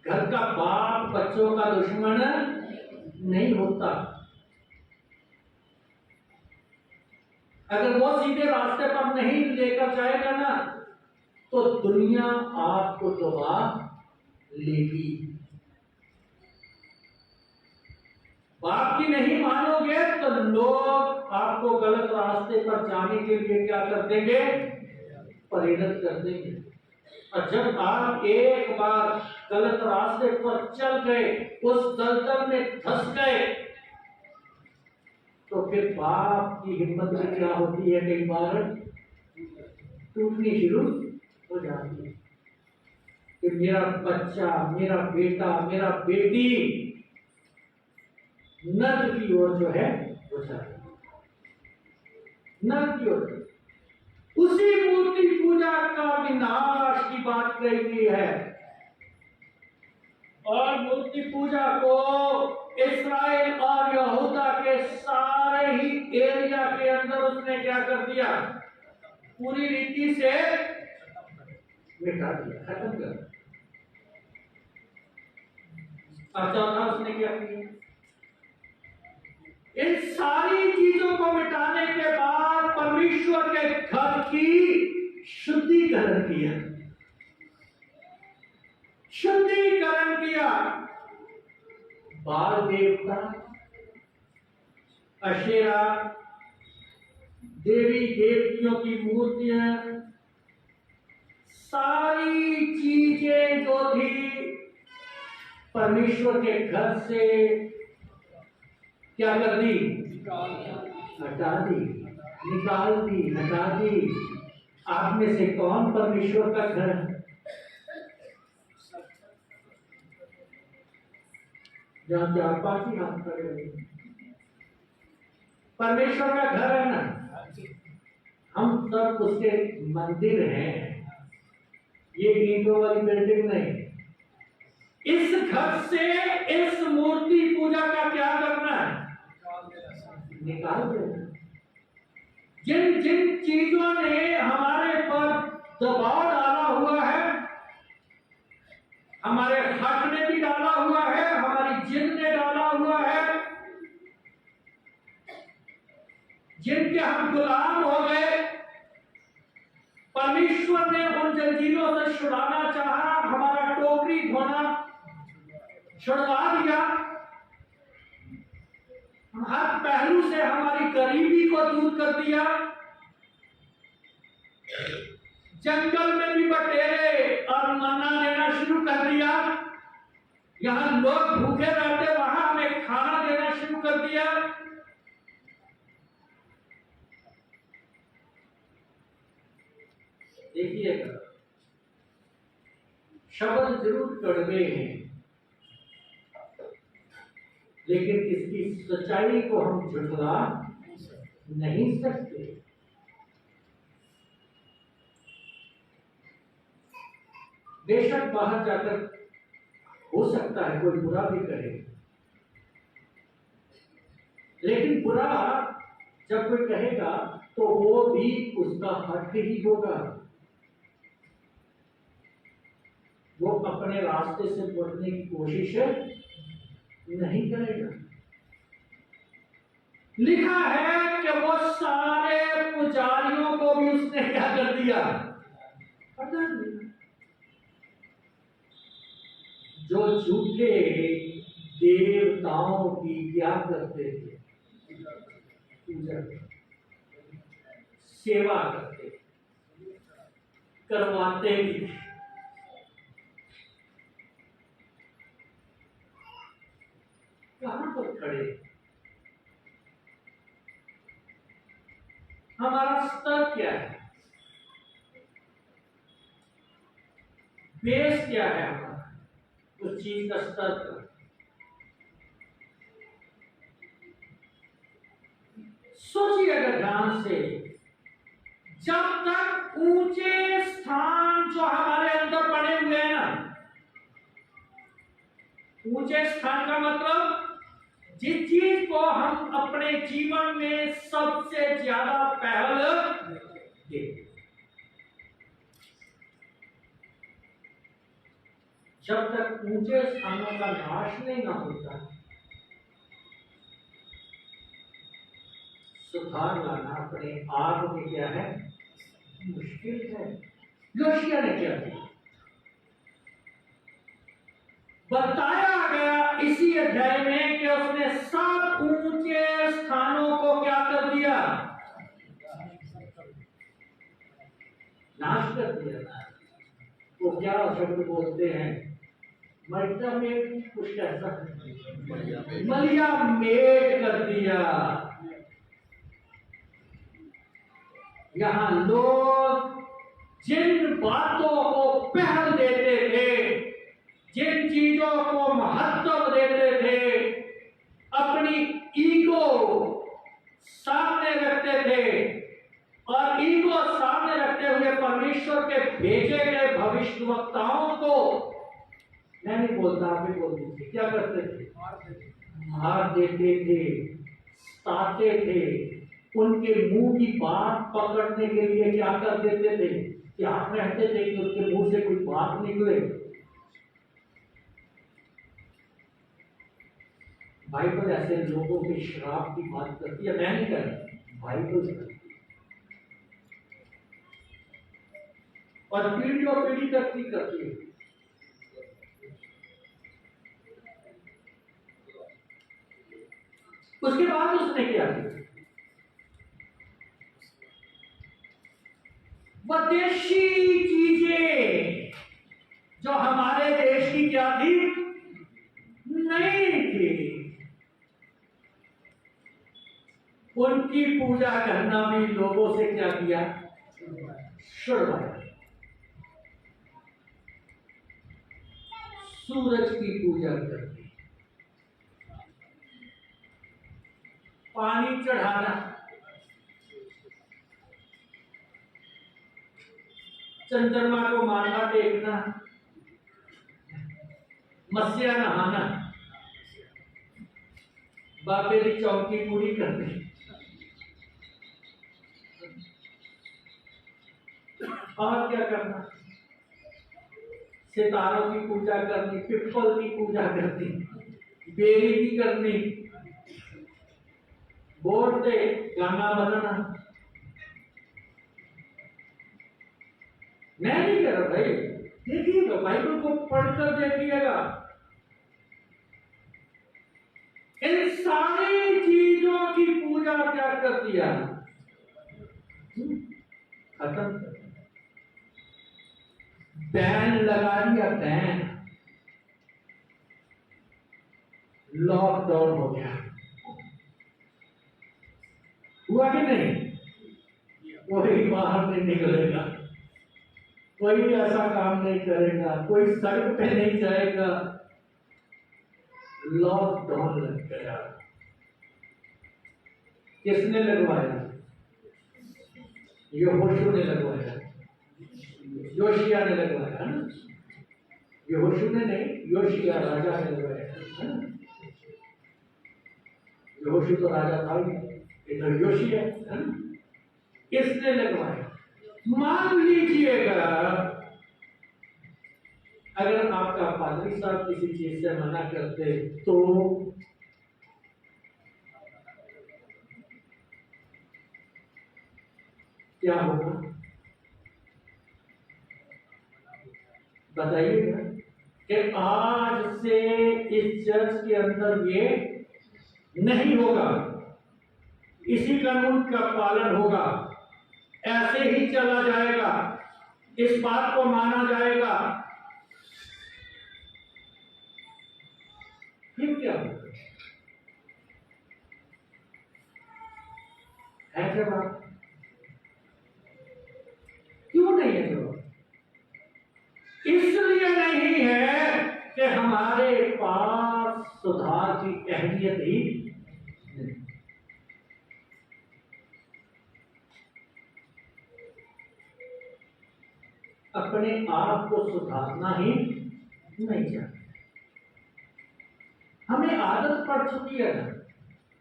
घर का बाप बच्चों का दुश्मन नहीं होता। अगर वो सीधे रास्ते पर नहीं लेकर जाएगा ना, तो दुनिया आपको दबा लेगी। बाप की नहीं मानोगे तो लोग आपको गलत रास्ते पर जाने के लिए क्या कर देंगे? प्रेरित कर देंगे। और जब आप एक बार गलत रास्ते पर चल गए, उस दलदल में धंस गए, तो फिर बाप की हिम्मत में क्या होती है? कई बार टूटनी शुरू हो जाती है कि मेरा बच्चा, मेरा बेटा, मेरा बेटी नर्क की ओर जो है वो चल रही है, नर्क की ओर। उसी मूर्ति पूजा का विनाश की बात कही गई है। और मूर्ति पूजा को इस्राएल और यहूदा के सारे ही एरिया के अंदर उसने क्या कर दिया? पूरी रीति से मिटा दिया, खत्म कर दिया। अब चौथा उसने क्या किया? इन सारी चीजों को मिटाने के बाद परमेश्वर के घर की शुद्धिकरण किया, शुद्धिकरण किया। बाल देवता, अशेरा, देवी देवतियों की मूर्तियां, सारी चीजें जो थी परमेश्वर के घर से क्या कर दी? हटा दी, निकाल दी, हटा दी। आप में से कौन परमेश्वर का घर है? जहाँ 4-5 ही हाथ खड़े हुए, परमेश्वर का घर है ना, हम सब उसके मंदिर हैं। ये ईंटों वाली बिल्डिंग नहीं। इस घर से इस मूर्ति पूजा का क्या करना है? निकाल देना। जिन जिन चीजों ने हमारे पर दबाव डाला हुआ है, हमारे हक ने भी डाला हुआ है, हमारी जिद ने डाला हुआ है, जिनके हम गुलाम हो गए, परमेश्वर ने उन जंजीरों से छुड़ाना चाहा, हमारा टोकरी धोना छुड़वा दिया। हर पहलू से हमारी गरीबी को दूर कर दिया। जंगल में भी बटेरे और मन्ना देना शुरू कर दिया। यहां लोग भूखे रहते, वहां हमें खाना देना शुरू कर दिया। देखिएगा, शब्द जरूर कड़वे हैं, लेकिन इसकी सच्चाई को हम झुठला नहीं सकते। बेशक बाहर जाकर हो सकता है कोई बुरा भी करे, लेकिन बुरा जब कोई कहेगा तो वो भी उसका हक ही होगा। वो अपने रास्ते से बढ़ने की कोशिश नहीं करेगा। लिखा है कि वो सारे पुजारियों को भी उसने क्या कर दिया? हटा दिया। जो झूठे देवताओं की क्या करते थे? पूजा, सेवा करते, करवाते भी। कहां पर खड़े? हमारा स्तर क्या है? बेस क्या है हमारा उस चीज का स्तर का? सोचिएगा ध्यान से। जब तक ऊंचे स्थान जो हमारे अंदर पड़े हुए हैं ना, ऊंचे स्थान का मतलब जिस चीज को हम अपने जीवन में सबसे ज्यादा पहल देते, जब तक ऊंचे स्थानों का नाश नहीं ना होता, सुधार लाना अपने आप में क्या है? मुश्किल है। योशिया ने क्या किया? बताया गया इसी अध्याय में कि उसने सब ऊंचे स्थानों को क्या कर दिया? नाश कर दिया। वो क्या शब्द बोलते हैं? मलिया मेट, कुछ ऐसा मलिया मेट कर दिया। यहां लोग जिन बातों को पहल देते थे, जिन चीजों को महत्व देते थे, अपनी ईगो सामने रखते थे, और ईगो सामने रखते हुए परमेश्वर के भेजे गए भविष्यवक्ताओं को, मैं नहीं बोलता, आप भी बोल दीजिए, क्या करते थे? मार देते थे, सताते थे। उनके मुंह की बात पकड़ने के लिए क्या कर देते थे? क्या कहते थे कि उसके मुंह से कोई बात निकले। बाइबल ऐसे लोगों के श्राप की बात करती है, मैं नहीं कर रहा, बाइबल करती है। और पीढ़ियों पीढ़ी तक की करती है। उसके बाद उसने क्या किया? विदेशी चीजें जो हमारे देश की क्या थी? नहीं थी। पूजा करना भी लोगों से क्या किया? छुड़वाया। सूरज की पूजा करनी, पानी चढ़ाना, चंद्रमा को माथा टेकना, मस्या नहाना, बाबे की चौकी पूरी करनी, और क्या करना? सितारों की पूजा करनी, पिपल की पूजा करनी, बेरी की करनी, बोर्ड पे गाना बजाना। मैं नहीं कर रहा भाई, देखिएगा बाइबल को पढ़कर देखिएगा, इन सारी चीजों की पूजा क्या कर दिया? खत्म। बैन लगा दिया, बैन। लॉकडाउन हो गया, हुआ कि नहीं? कोई बाहर नहीं निकलेगा, कोई ऐसा काम नहीं करेगा, कोई सड़क पे नहीं जाएगा, लॉकडाउन लग गया। किसने लगवाया? यहोशू ने लगवाया, योशिया ने लगवाया ना? यहोशू ने नहीं, योशिया राजा ने लगवाया है ना? यहोशू तो राजा था ही, इधर योशिया है ना? किसने लगवाया? मान लीजिएगा अगर आपका पादरी साहब किसी चीज से मना करते तो क्या होगा? बताइएगा कि आज से इस चर्च के अंदर ये नहीं होगा, इसी कानून का पालन होगा, ऐसे ही चला जाएगा, इस बात को माना जाएगा, फिर क्या होगा? है जवाब? क्यों नहीं है जवाब? इसलिए नहीं है कि हमारे पास सुधार की अहमियत ही नहीं। अपने आप को सुधारना ही नहीं चाहते। हमें आदत पड़ चुकी है ना,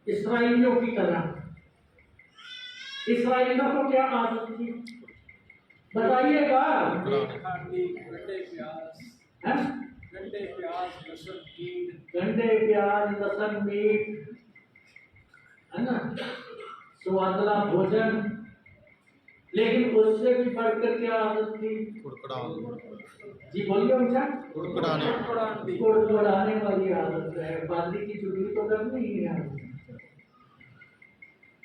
इस्राएलियों की तरह। इस्राएलियों को क्या आदत थी बताइएगा? गंडे प्याज लहसुन मीट है ना, स्वादला भोजन, लेकिन उससे भी बढ़कर क्या आदत थी? जी बोलिए मुझे। कुड़कुड़ाने वाली आदत है। पादरी की चुगली तो करनी ही है,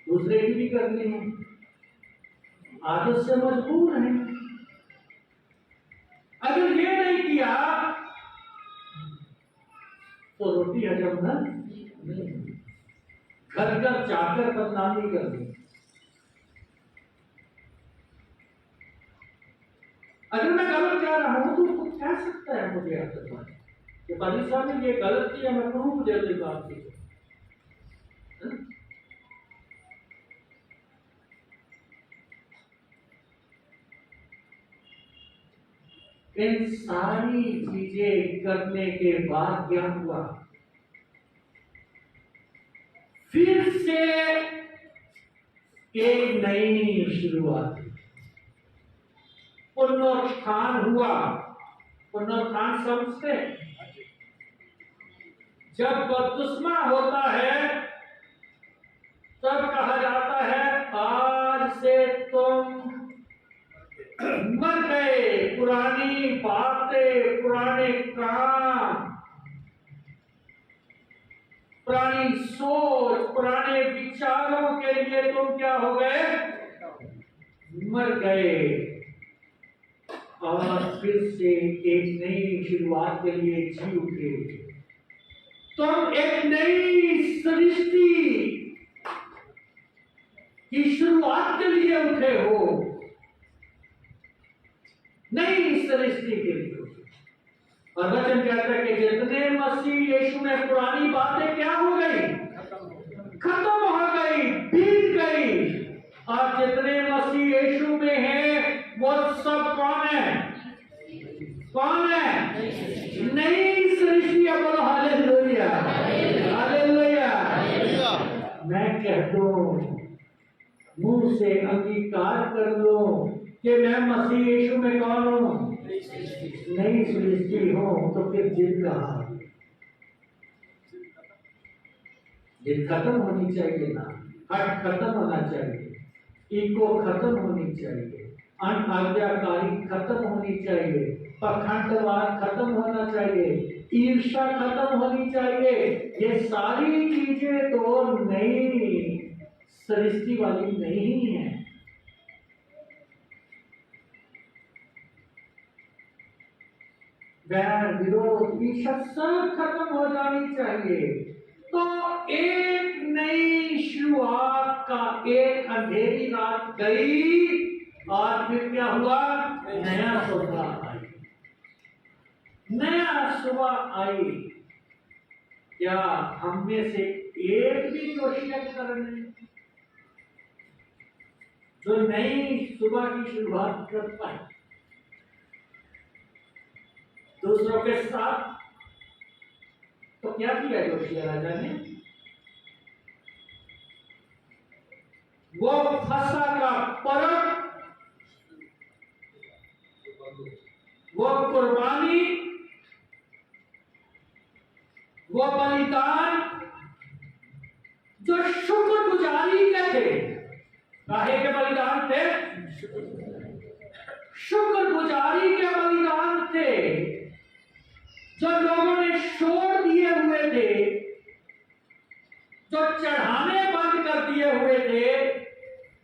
दूसरे की भी करनी है, आदत से मजबूर है। अगर ये नहीं किया तो रोटी हजम न नहीं, घर घर जाकर बदनामी करनी। अगर मैं गलत कह रहा हूं तो कह सकता है मुझे कि पादरी साहब ने ये गलत किया, मैं प्रूफ दे दूं बात की। इन सारी चीजें करने के बाद क्या हुआ? फिर से एक नई शुरुआत, पुनरुत्थान हुआ। पुनरुत्थान समझते? जब बपतिस्मा होता है तब कहा जाता है आज से तुम मर गए, पुरानी बातें, पुराने काम, पुरानी सोच, पुराने विचारों के लिए तुम क्या हो गए? मर गए, और फिर से एक नई शुरुआत के लिए जी उठे। तुम एक नई सृष्टि, की शुरुआत के लिए उठे हो, नई सृष्टि के लिए। और वचन कहता है कि जितने मसीह यीशु में पुरानी बातें क्या हो गई, खत्म हो गई, बीत गई, और जितने मसीह यीशु में हैं वो सब कौन है, कौन है, नई सृष्टि। बोलो हालेलुया, हालेलुया। मैं कह दूं, मुंह से अंगीकार कर लो कि मैं मसीह यीशु में कौन हूं, नई सृष्टि हो, तो फिर जिद कहां, जिद खत्म होनी चाहिए ना, हट खत्म होना चाहिए, ईगो खत्म होनी चाहिए, अनाज्ञाकारी खत्म होनी चाहिए, पखंडवाद खत्म होना चाहिए, ईर्ष्या खत्म होनी चाहिए। ये सारी चीजें तो नई सृष्टि वाली नहीं है। वैर विरोध ईर्ष्या सब खत्म हो जानी चाहिए। तो एक नई शुरुआत का, एक अंधेरी रात गई और फिर क्या हुआ, नया सुबह आई, नया सुबह आई। क्या हम में से एक भी योशियाकरण है जो नई सुबह की शुरुआत कर पाए दूसरों के साथ? तो क्या किया योशिया राजा ने? वो फसह का पर्व, वो कुर्बानी, वो बलिदान जो शुक्रगुजारी के थे, काहे के बलिदान थे? शुक्रगुजारी के बलिदान थे, जो लोगों ने छोड़ दिए हुए थे, जो चढ़ाने बंद कर दिए हुए थे,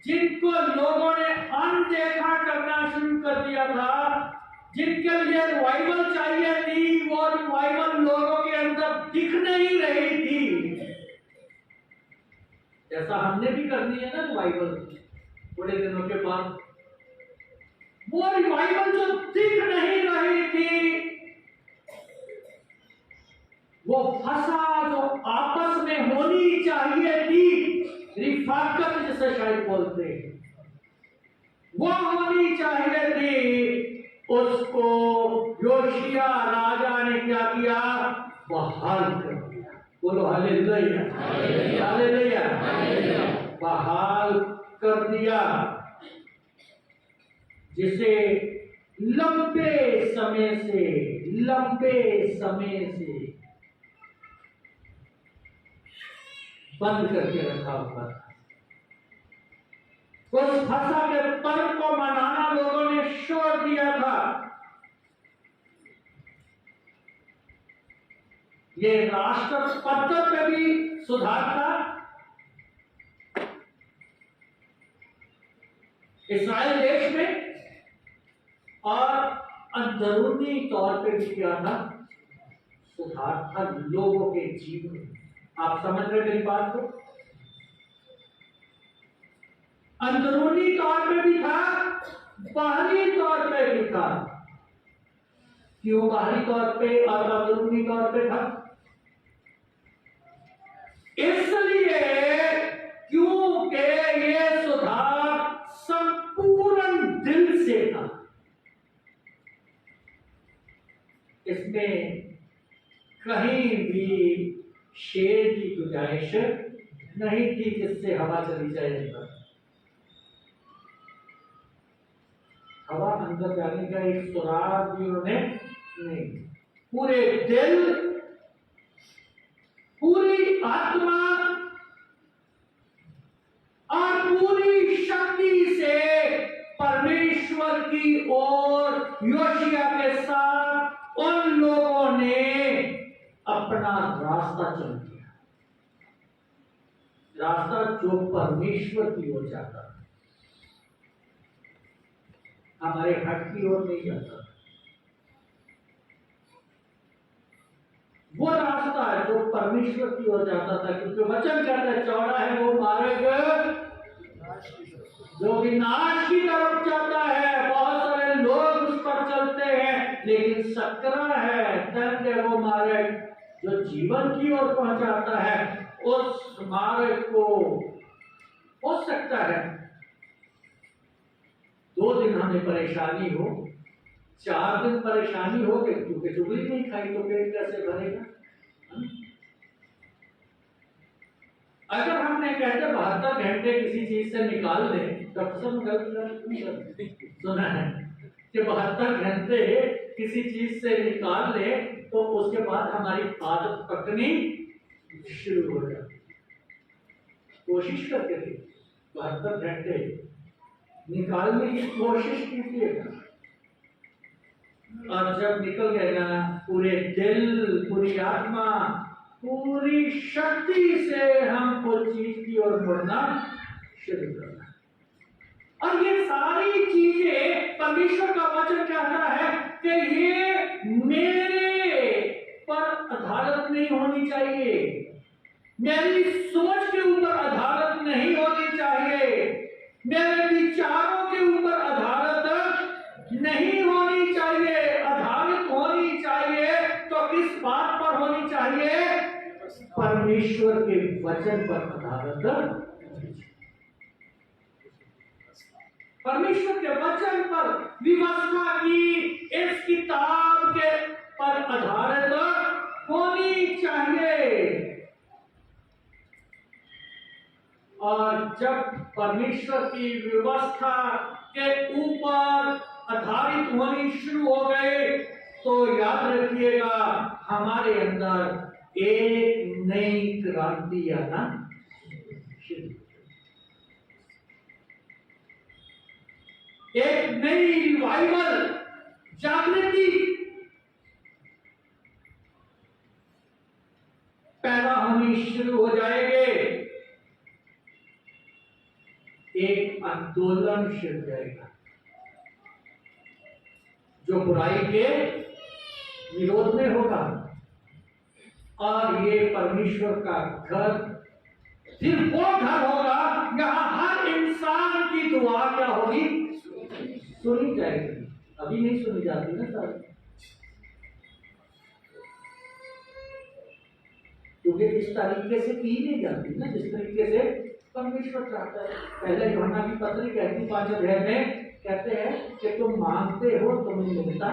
जिनको लोगों ने अनदेखा करना शुरू कर दिया था, जिनके लिए रिवाइवल चाहिए थी, वो रिवाइवल लोगों के अंदर दिख नहीं रही थी। जैसा हमने भी करनी है ना रिवाइवल थोड़े दिनों के बाद, वो रिवाइवल जो दिख नहीं रही थी, वो फसा जो आपस में होनी चाहिए थी, रिफाकत जिसे शायद बोलते हैं, वो होनी चाहिए थी, उसको योशिया राजा ने क्या किया? बहाल कर दिया। बोलो हालेलुया, हालेलुया, बहाल कर दिया, जिसे लंबे समय से बंद करके रखा हुआ था। उस फसह के पर्व को मनाना लोगों ने छोड़ दिया था। ये राष्ट्र पद्धति पे भी सुधार था, इस्राएल देश में, और अंदरूनी तौर पे भी क्या था? सुधार था लोगों के जीवन में। आप समझ रहे मेरी बात को? अंदरूनी तौर पे भी था, बाहरी तौर पे भी था। क्यों बाहरी तौर पे और अंदरूनी तौर पे था? इसलिए क्योंकि ये सुधार संपूर्ण दिल से था। इसमें कहीं भी शेर की गुंजाइश नहीं थी जिससे हवा चली जाए अंदर। हवा अंदर जाने का एक सुराग भी उन्होंने नहीं। पूरे दिल, पूरी आत्मा और पूरी शक्ति से परमेश्वर की ओर योशिया के साथ उन लोगों ने अपना रास्ता चुन लिया, रास्ता जो परमेश्वर की ओर जाता, हमारे हट की ओर नहीं जाता। वो रास्ता है जो परमेश्वर की ओर जाता था, क्योंकि वचन कहता है चौड़ा है वो मार्ग जो विनाश की तरफ जाता है। बहुत सारे लोग उस पर चलते हैं, लेकिन सकरा है, दंड है वो मार्ग जो जीवन की ओर पहुंचाता है। उस मार्ग को हो सकता है 2 दिन हमें परेशानी हो, 4 दिन परेशानी हो, क्योंकि चुगली नहीं खाई तो पेट कैसे भरेगा। अगर हमने कहते 72 घंटे किसी चीज से निकाल दें, डॉक्टर साहब गलत सुना है कि 72 घंटे किसी चीज से निकाल ले तो उसके बाद हमारी आदत पकड़नी शुरू हो जाती। कोशिश करके देखिए, 72 घंटे निकालने की कोशिश कीजिएगा, और जब निकल गए ना, पूरे दिल, पूरी आत्मा, पूरी शक्ति से हम उस चीज की ओर मुड़ना शुरू करना। और ये सारी चीजें परमेश्वर का वचन कहता है कि ये मेरे पर आधारित नहीं होनी चाहिए, मेरी सोच के ऊपर आधारित नहीं होनी चाहिए, मेरे विचारों के ऊपर आधारित नहीं होनी चाहिए। आधारित होनी चाहिए तो किस बात पर होनी चाहिए? परमेश्वर के वचन पर आधारित। परमेश्वर के वचन पर, व्यवस्था की इस किताब के पर आधारित होनी चाहिए। और जब परमेश्वर की व्यवस्था के ऊपर आधारित होनी शुरू हो गए तो याद रखिएगा हमारे अंदर एक नई क्रांति आना शुरू, एक नई रिवाइवल, जागृति पैदा होनी शुरू हो जाएंगे। एक आंदोलन छिड़ जाएगा जो बुराई के विरोध में होगा, और ये परमेश्वर का घर फिर वो घर होगा जहां हर इंसान की दुआ क्या होगी? सुनी जाएगी। अभी नहीं सुनी जाती ना सर, क्योंकि इस तरीके से की नहीं जाती ना जिस तरीके से परमेश्वर चाहता है। पहले यूहन्ना की पत्री कहती 5 अध्याय में कहते हैं कि तुम मांगते हो तुम्हें मिलता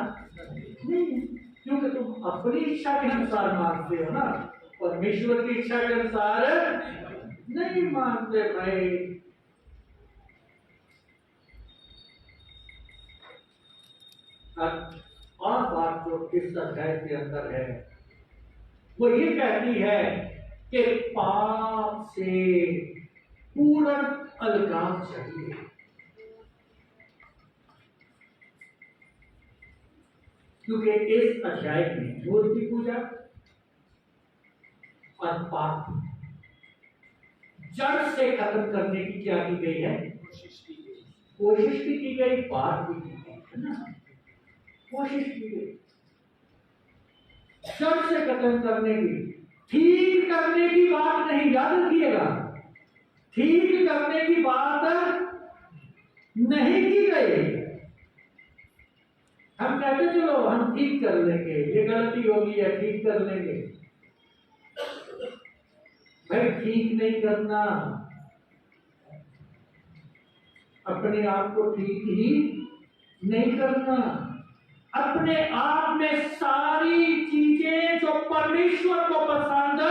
नहीं, क्योंकि तुम अपनी इच्छा के अनुसार मांगते हो ना, परमेश्वर की इच्छा के अनुसार नहीं मांगते भाई। और बात जो इस अध्याय के अंदर है वो ये कहती है कि पाप से पूर्ण अलगाव चाहिए। क्योंकि इस अध्याय में मूर्ति पूजा और पाप जड़ से खत्म करने की क्या की गई है? कोशिश भी की गई, बात भी की गई है ना, कोशिश की गई जड़ से खत्म करने की। ठीक करने की बात नहीं, याद रखिएगा, ठीक करने की बात नहीं की गई। हम कहते चलो हम ठीक कर लेंगे, ये गलती होगी या ठीक कर लेंगे। भाई ठीक नहीं करना, अपने आप को ठीक ही नहीं करना। अपने आप में सारी चीजें जो परमेश्वर को पसंद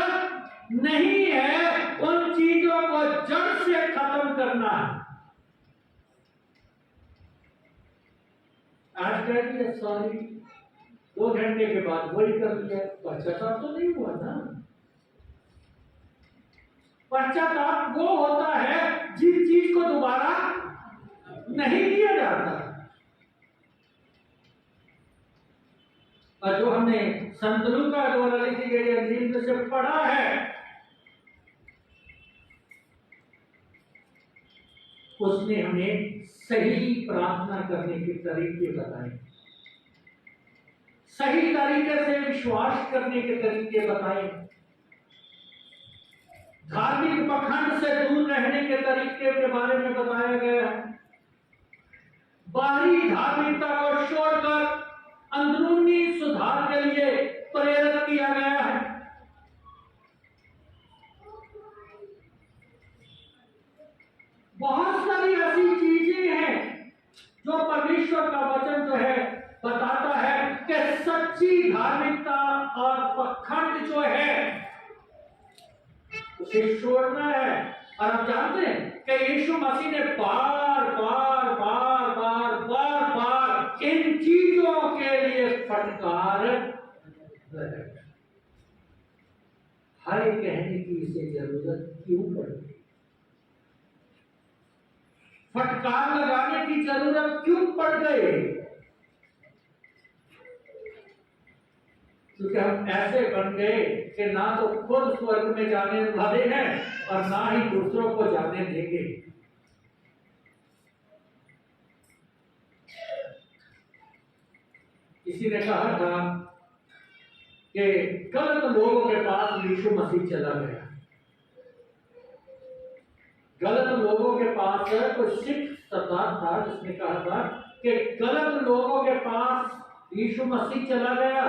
नहीं है उन चीजों को जड़ से खत्म करना। आज कह दिया सॉरी, 2 घंटे के बाद वही कर लिया, पश्चाताप तो नहीं हुआ ना। पश्चाताप वो होता है जिस चीज को दोबारा नहीं किया जाता। और जो हमने संत लूका द्वारा लिखी गई अंजील में से पढ़ा है उसने हमें सही प्रार्थना करने के तरीके बताए, सही तरीके से विश्वास करने के तरीके बताए। धार्मिक पखंड से दूर रहने के तरीके के बारे में बताया गया है। बाहरी धार्मिकता को छोड़कर अंदरूनी सुधार के लिए प्रेरित किया गया है। बहुत सारी ऐसी चीजें हैं जो परमेश्वर का वचन जो है बताता है कि सच्ची धार्मिकता और पखंड जो है उसे छोड़ना है। और आप जानते हैं कि यीशु मसीह ने बार बार बार बार बार बार इन चीजों के लिए फटकार हर एक कहने की इसे जरूरत क्यों पड़ती, फटकार लगाने की जरूरत क्यों पड़ गई? क्योंकि हम ऐसे बन गए कि ना तो खुद स्वर्ग में जाने वाले हैं और ना ही दूसरों को जाने देंगे। किसी ने कहा था कि गलत लोगों के पास यीशु मसीह चला गया। गलत लोगों के पास कोई सिख सरदार था जिसने कहा था कि गलत लोगों के पास यीशु मसीह चला गया,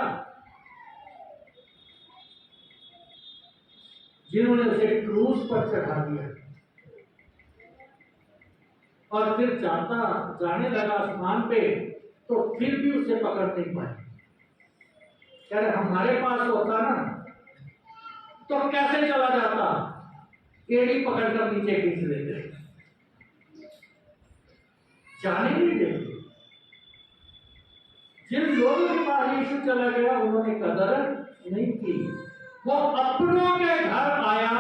जिन्होंने उसे क्रूस पर चढ़ा दिया और फिर जाने लगा आसमान पे, तो फिर भी उसे पकड़ नहीं पाए। यार हमारे पास होता ना तो कैसे चला जाता, एड़ी पकड़कर नीचे खींच लेते, जाने नहीं देते। जिन लोगों के पास यीशु चला गया उन्होंने कदर नहीं की। वो अपनों के घर आया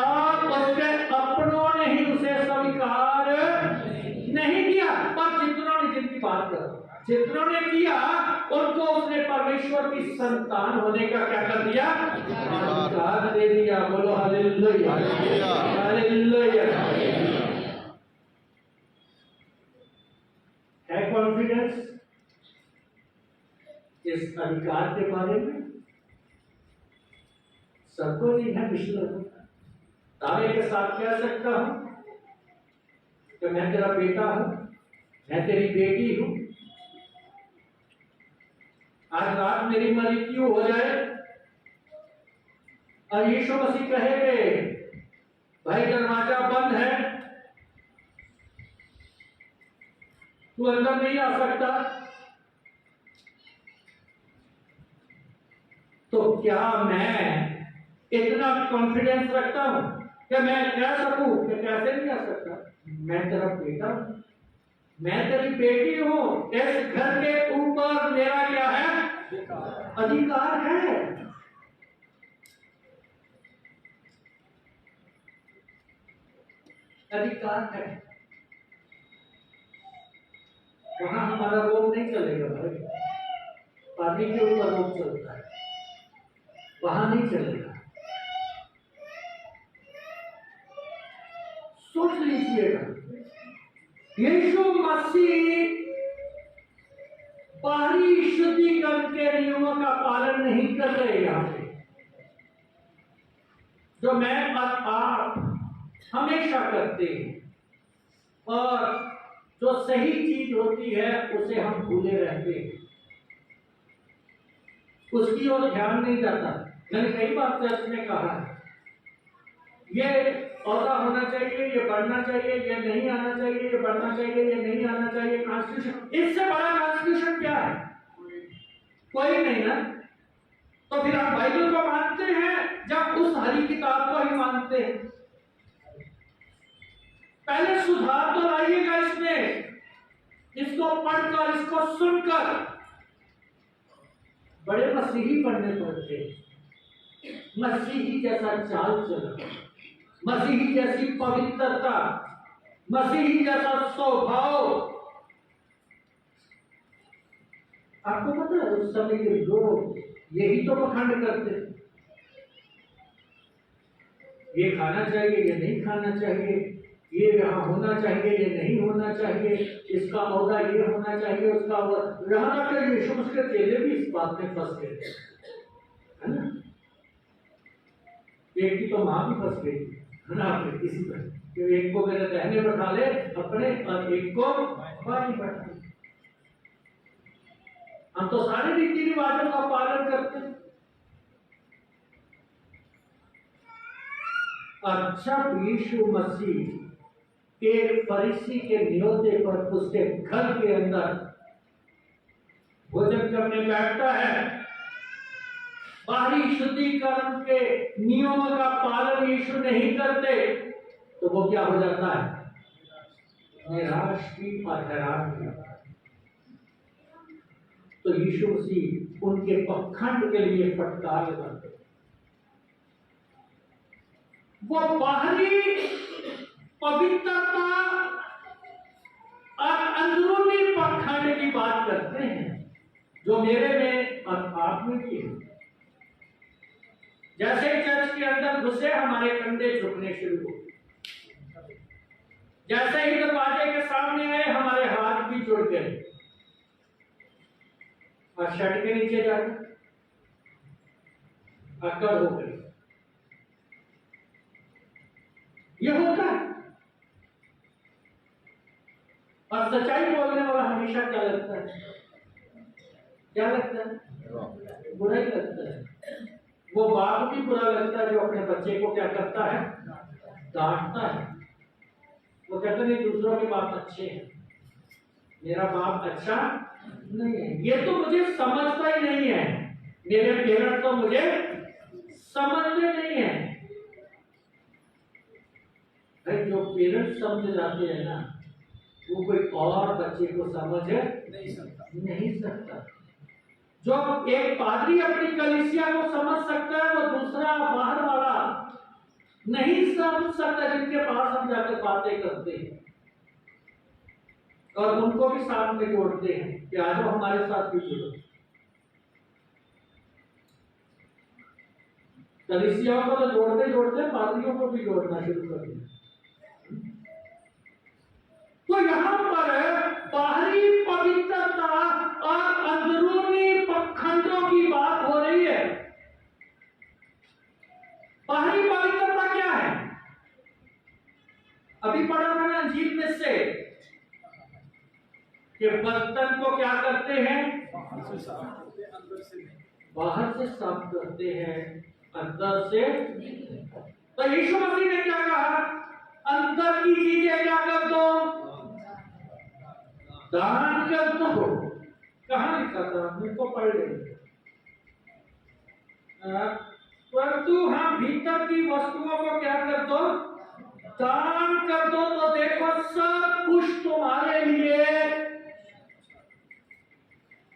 और उसके अपनों ने ही उसे स्वीकार नहीं किया। पर जितनों ने, जिनकी बात कर, जितनों ने किया उनको उसने परमेश्वर की संतान होने का क्या कर दिया, अधिकार दे दिया। बोलो हालेलुया, हालेलुया। है कॉन्फिडेंस इस अधिकार के बारे में? सबको नहीं है। पिछले दावे के साथ कह सकता हूं कि मैं तेरा बेटा हूं, मैं तेरी बेटी हूं। आज रात मेरी मृत्यु हो जाए और यीशु मसीह कहेंगे भाई दरवाजा बंद है, तू अंदर नहीं आ सकता, तो क्या मैं इतना कॉन्फिडेंस रखता हूं कि मैं कह सकूं कि कैसे नहीं आ सकता? मैं तेरा बेटा हूं, मैं तेरी बेटी हूं, इस घर के ऊपर मेरा क्या है, अधिकार है। अधिकार है। वहां हमारा रोग नहीं चलेगा भाई, पानी के ऊपर रोग चलता है, वहां नहीं चलेगा। सोच लीजिएगा, यीशु मसीह बाहरी शुद्धिकरण के नियमों का पालन नहीं कर रहे यहाँ पे, जो मैं और आप हमेशा करते हैं, और जो सही चीज होती है उसे हम भूले रहते हैं, उसकी ओर ध्यान नहीं जाता। मैंने कई बार चर्च में कहा है, ये औदा होना चाहिए, ये बढ़ना चाहिए, ये नहीं आना चाहिए, ये बढ़ना चाहिए, ये नहीं आना चाहिए। कॉन्स्टिट्यूशन, इससे बड़ा कॉन्स्टिट्यूशन क्या है? कोई नहीं ना। तो फिर आप बाइबल को मानते हैं जब उस हरी किताब को ही मानते हैं? पहले सुधार तो लाइएगा इसमें, इसको पढ़कर, इसको सुनकर। बड़े मसीही बनने पड़ते, मसीही जैसा चाल चलना, मसीही जैसी पवित्रता, मसीही जैसा स्वभाव। आपको पता है उस समय के लोग यही तो पखंड करते, ये खाना चाहिए, ये नहीं खाना चाहिए, ये यहाँ होना चाहिए, ये नहीं होना चाहिए, इसका औदा ये होना चाहिए, उसका यहाँ तक कि यीशु मसीह के चेले भी इस बात में फंस गए, है ना? एक की तो माँ भी फंस गई है ना अपने किसी पर, कि एक को मेरे रहने बैठा ले अपने और एक को बाहर बैठा ले। हम तो सारे रीति रिवाजों का पालन करते हैं। अच्छा, यीशु मसीह एक फरीसी के न्योते पर उसके घर के अंदर भोजन करने बैठता है। बाहरी शुद्धिकरण के नियमों का पालन यीशु नहीं करते तो वो क्या हो जाता है? निराश की और हैरान हो जाता है। तो यीशु मसीह उनके पखंड के लिए फटकार लगाते। वो बाहरी पवित्रता और अंदरूनी पखंड की बात करते हैं जो मेरे में और आप में भी है। जैसे ही चर्च के अंदर घुसे हमारे कंधे झुकने शुरू हो, जैसे ही दरवाजे के सामने आए हमारे हाथ भी जुड़ गए और शर्ट के नीचे जाकर अकड़ हो गई। ये होता है। और सच्चाई बोलने वाला हमेशा क्या लगता है? क्या लगता है? बुरा ही लगता है। वो बाप भी बुरा लगता है जो अपने बच्चे को क्या करता है? डांटता है। वो कहता नहीं दूसरों के बाप अच्छे हैं, मेरा बाप अच्छा नहीं है। ये तो मुझे समझता ही नहीं है, मेरे पेरेंट्स तो मुझे समझते नहीं है। भाई जो पेरेंट्स समझ जाते हैं ना, वो कोई और बच्चे को समझ नहीं सकता। जो एक पादरी अपनी कलीसिया को समझ सकता है, वो दूसरा बाहर वाला नहीं समझ सकता, जिनके पास हम जाकर बातें करते हैं और उनको भी साथ में जोड़ते हैं कि आज हमारे साथ भी जुड़ो। कलीसियाओं को तो जोड़ते जोड़ते पादरियों को भी जोड़ना शुरू कर दिया। तो यहां पर बाहरी पवित्रता और अंदरूनी पखंडों की बात हो रही है। बाहरी पवित्रता क्या है? अभी पढ़ा मैंने अंजील में से कि बर्तन को क्या करते हैं? बाहर से साफ करते हैं, अंदर से। तो यीशु मसीह ने क्या कहा? अंदर की चीजें क्या कर दो? दान कर दो। कहां लिखा था? मुझको पढ़ लेंगे। परंतु हम भीतर की वस्तुओं को क्या कर दो? दान कर दो, तो देखो सब कुछ तुम्हारे लिए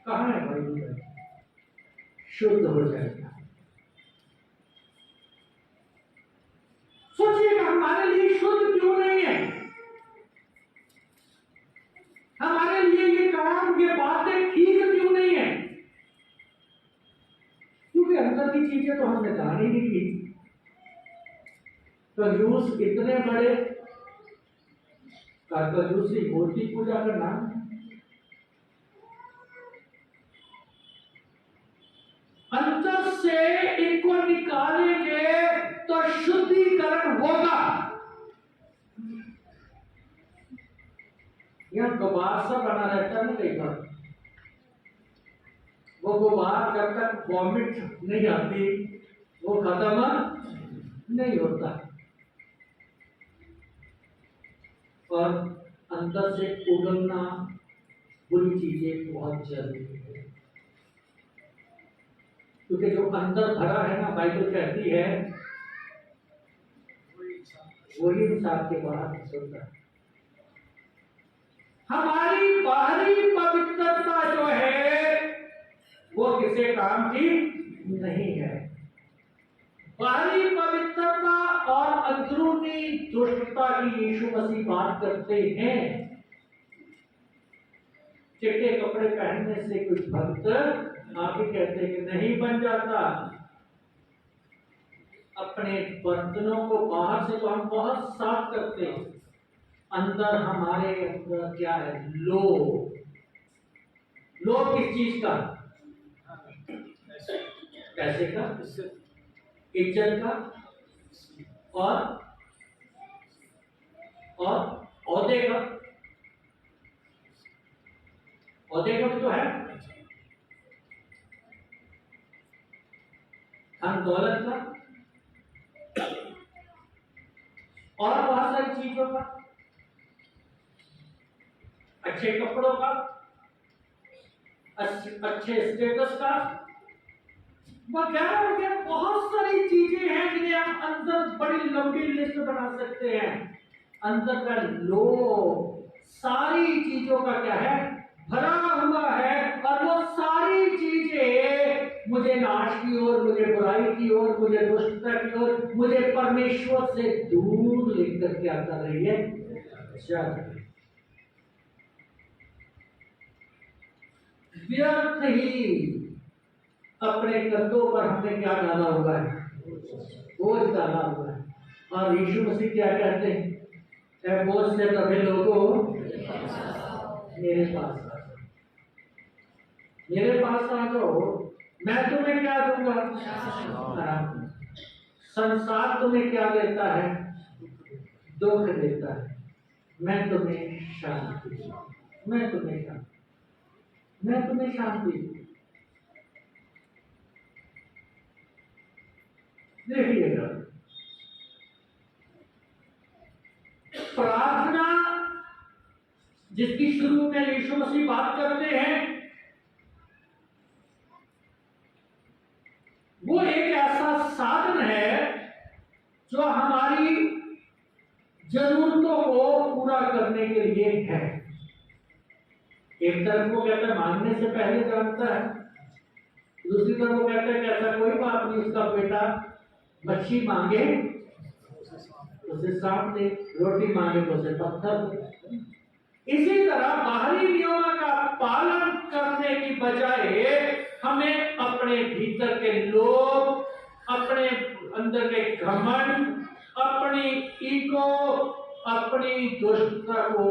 कहां है भाई? शुद्ध हो जाएगा। सोचिएगा हमारे लिए शुद्ध क्यों नहीं है? हमारे लिए ये काम, ये बातें ठीक क्यों नहीं है? क्योंकि अंदर की चीजें तो हमने दान ही नहीं की। कंजूस इतने बड़े, कंजूसी मूर्ति पूजा का नाम। अंदर से इनको निकालेंगे तो शुद्धिकरण होगा। यह गुबार सा बना रहता है कई बार, वो गुबार जब तक वॉमिट नहीं आती वो खत्म नहीं होता। और अंदर से उगलना बुरी चीजें बहुत जरूरी है, क्योंकि जो अंदर भरा है ना, बाइबल कहती है वही इंसान के बाहर निकलता है। हमारी बाहरी पवित्रता जो है वो किसी काम की नहीं है। बाहरी पवित्रता और अंदरूनी दुष्टता की यीशु मसीह बात करते हैं। चिट्टे कपड़े पहनने से कुछ भक्त आप ही कहते हैं कि नहीं बन जाता। अपने बर्तनों को बाहर से तो हम बहुत साफ करते हैं, अंदर हमारे अंदर क्या है? लोभ। लोभ किस चीज का? पैसे का, इज्जत का, और औहदे का भी तो है, धन दौलत का और बहुत सारी चीजों का, अच्छे कपड़ों का, अच्छे स्टेटस का, वगैरह वगैरह बहुत सारी चीजें हैं जिन्हें आप अंदर बड़ी लंबी लिस्ट बना सकते हैं। अंदर का लोभ सारी चीजों का क्या है, भरा हुआ है, और वो सारी चीजें मुझे नाश की ओर, मुझे बुराई की ओर, मुझे दुष्टता की ओर, मुझे परमेश्वर से दूर लेकर क्या कर रही है, व्यर्थ ही अपने कंधों पर हमने क्या डाला हुआ है, बोझ डाला हुआ है। और यीशु मसीह क्या कहते हैं, ऐ बोझ से दबे लोगों मेरे पास आ जाओ, मेरे पास आ जाओ, मैं तुम्हें क्या दूंगा, आराम। संसार तुम्हें क्या देता है, दुख देता है, मैं तुम्हें शांति दूंगा, मैं तुम्हें शांति दूंगा। देखिएगा, प्रार्थना जिसकी शुरू में यीशु मसीह बात करते हैं, वो एक ऐसा साधन है जो हमारी जरूरतों को पूरा करने के लिए है। एक तरफ वो कहता है मांगने से पहले जानता है, दूसरी तरफ वो कहता है कि ऐसा कोई बात नहीं, उसका बेटा मच्छी मांगे उसे सांप दे, रोटी मांगे तो उसे पत्थर दे। इसी तरह बाहरी नियमों का पालन करने की बजाय हमें अपने भीतर के लोभ, अपने अंदर के घमंड, अपनी ईगो, अपनी दुष्टता को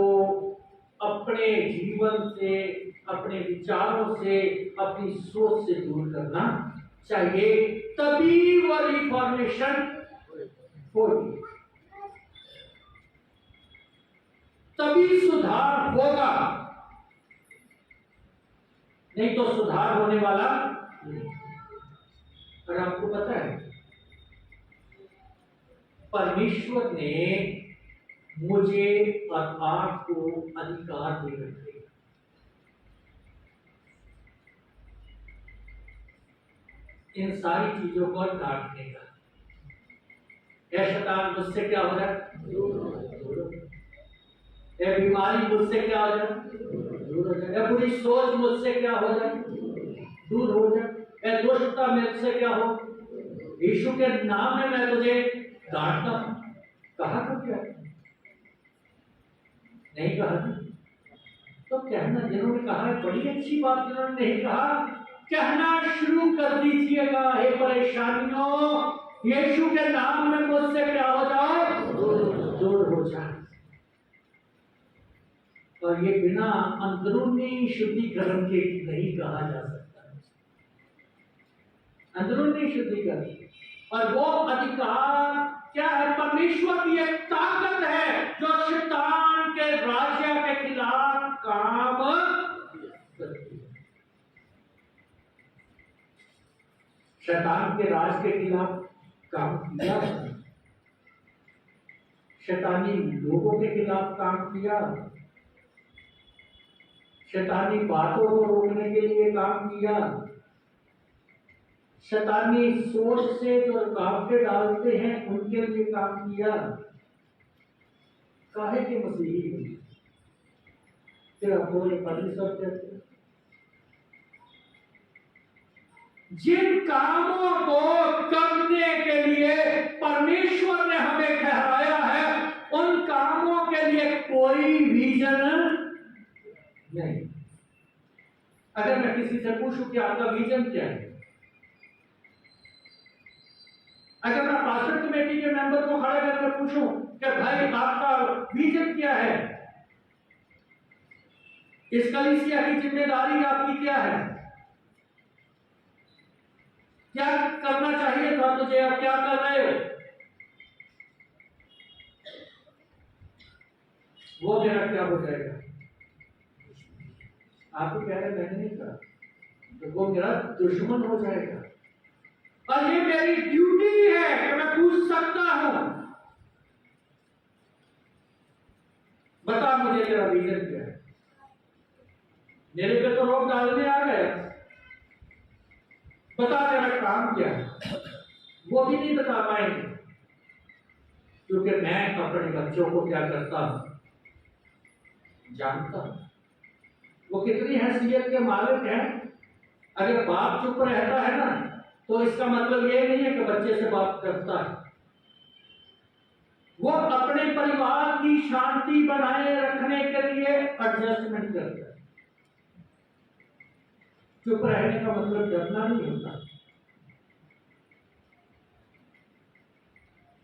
अपने जीवन से, अपने विचारों से, अपनी सोच से दूर करना चाहिए, तभी वो रिफॉर्मेशन होगी, तभी सुधार होगा, नहीं तो सुधार होने वाला नहीं। और आपको पता है, परमेश्वर ने मुझे और आपको अधिकार दे रखे, इन सारी चीजों को काटने का। यह शैतान मुझसे क्या हो रहा है, यह बीमारी मुझसे क्या हो जाए, दूर हो जाए, यह बुरी सोच मुझसे क्या हो जाए, दूर हो जाए, यह दुष्टता मुझसे क्या हो। यीशु के नाम में मैं तुझे डांटता हूं, कहा तो क्या नहीं कहा, तो कहना, जिन्होंने कहा है बड़ी अच्छी बात, जिन्होंने नहीं कहा कहना शुरू कर दीजिएगा, हे परेशानियों, यीशु के नाम में मुझसे क्या हो जाओ, दूर हो जाए। और ये बिना अंदरूनी शुद्धिकरण के नहीं कहा जा सकता, अंदरूनी शुद्धिकरण। और वो अधिकार क्या है, परमेश्वर की एक ताकत है जो शैतान के राज्य के खिलाफ काम करती है। शैतान के राज के खिलाफ काम किया, शैतानी लोगों के खिलाफ काम किया, शैतानी बातों को रोकने के लिए काम किया, शैतानी सोच से जो रुकावटें डालते हैं उनके लिए काम किया। काहे के मसीही तेरा बोले परमेश्वर कहते, जिन कामों को करने के लिए परमेश्वर ने हमें ठहराया है, उन कामों के लिए कोई विजन नहीं। अगर मैं किसी से पूछूं कि आपका विजन क्या है, अगर मैं पास्टर कमेटी के मेंबर को खड़ा करके पूछूं कि भाई आपका विजन क्या है, इस कलीसिया की जिम्मेदारी आपकी क्या है, क्या करना चाहिए था तुझे, अब क्या कर रहे हो, वो मेरा क्या हो जाएगा? आप तो कह रहे मैंने नहीं कहा, तो वो मेरा दुश्मन हो जाएगा। और ये मेरी ड्यूटी है कि मैं पूछ सकता हूं, बता मुझे तेरा रीजन क्या है। मेरे पे तो रोक डालने आ गए, बता तेरा काम क्या है। वो भी नहीं बता पाएंगे, क्योंकि मैं अपने बच्चों को क्या करता हूं, जानता हूं। वो कितनी हैसियत के मालिक हैं। अगर बाप चुप रहता है ना, तो इसका मतलब ये नहीं है कि बच्चे से बात करता है। वो अपने परिवार की शांति बनाए रखने के लिए एडजस्टमेंट करता है। चुप रहने का मतलब डरना नहीं होता।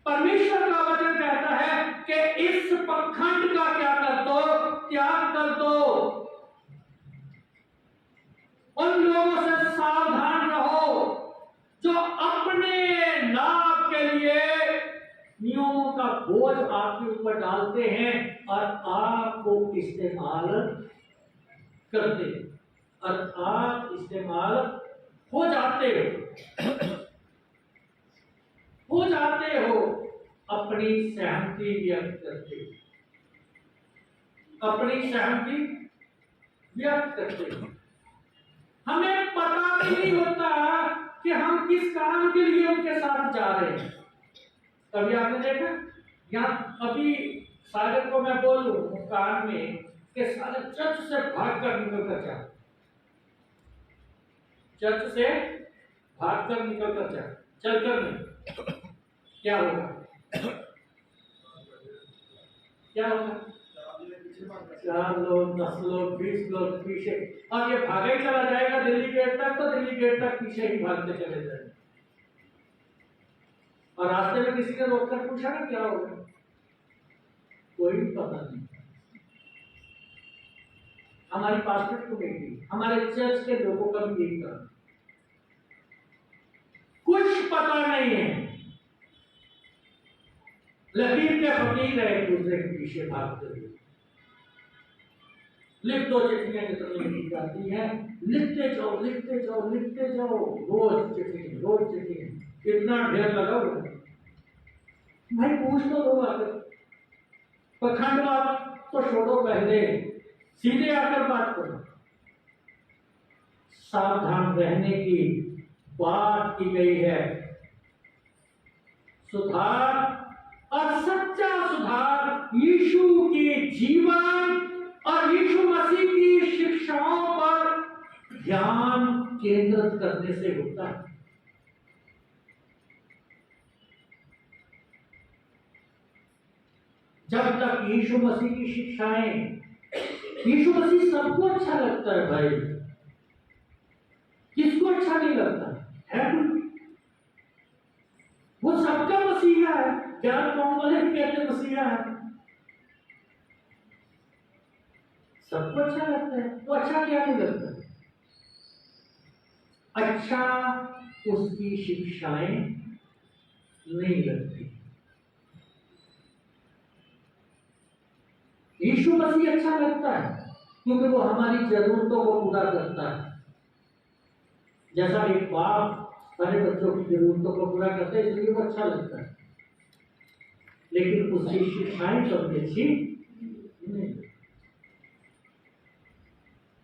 परमेश्वर का वचन कहता है कि इस पखंड का क्या कर दो, त्याग कर दो। उन लोगों से सावधान रहो जो अपने लाभ के लिए नियमों का बोझ आपके ऊपर डालते हैं और आपको इस्तेमाल करते हैं, और आप इस्तेमाल हो जाते हो अपनी सहमति व्यक्त करते हो, अपनी सहमति व्यक्त करते हो। हमें पता भी नहीं होता कि हम किस काम के लिए उनके साथ जा रहे हैं। कभी आपने देखा, यहाँ अभी सागर को मैं बोलूं कान में कि सागर चर्च से भाग कर निकल कर जा, चर्च से भाग कर निकल कर जा, चलकर नहीं, क्या होगा? क्या होगा? 4 लोग, 10 लोग, 20 लोग पीछे, और ये भागा ही चला जाएगा दिल्ली गेट तक, तो दिल्ली गेट तक पीछे ही भागते चले जाएंगे। और रास्ते में किसी ने रोककर पूछा ना क्या होगा, कोई पता नहीं। हमारी पास्टर कमेटी, हमारे चर्च के लोगों का भी यही काम, कुछ पता नहीं है। लकीर के फकीर है, एक दूसरे के पीछे भागते हुए। लिख दो चिट्ठियां जितनी लिखी जाती हैं, लिखते जाओ लिखते जाओ लिखते जाओ, रोज चिट्ठी, इतना ढेर लगा हुआ है। भाई पूछ तो लो आकर, पखंडवाद तो छोड़ो, पहले सीधे आकर बात करो। सावधान रहने की बात की गई है। सुधार और सच्चा सुधार यीशु के जीवन और यीशु मसीह की शिक्षाओं पर ध्यान केंद्रित करने से होता है। जब तक यीशु मसीह की शिक्षाएं, यीशु मसीह सबको अच्छा लगता है भाई, किसको अच्छा नहीं लगता है? वो सबका मसीहा है। क्या कौन वाले कहते मसीहा है? सबको अच्छा लगता है। तो अच्छा क्या नहीं लगता? अच्छा उसकी शिक्षाएं नहीं लगती। यीशु मसीह अच्छा लगता है क्योंकि वो हमारी जरूरतों को पूरा करता है। जैसा एक बाप सारे बच्चों की जरूरतों को पूरा करते हैं, इसलिए वो अच्छा लगता है। लेकिन उसकी शिक्षाएं कभी अच्छी नहीं।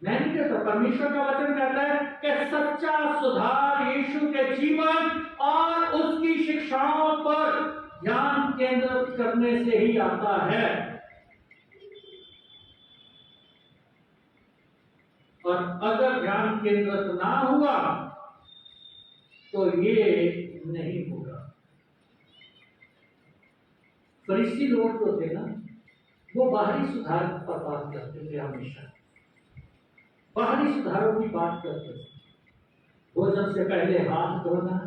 मैं नहीं कहता, परमेश्वर का वचन कहता है कि सच्चा सुधार यीशु के जीवन और उसकी शिक्षाओं पर ध्यान केंद्रित करने से ही आता है। और अगर ध्यान केंद्रित ना हुआ तो ये नहीं होगा। फरीसी लोग जो थे ना, वो बाहरी सुधार पर बात करते थे, हमेशा बाहरी सुधारों की बात करते थे। भोजन से पहले हाथ धोना,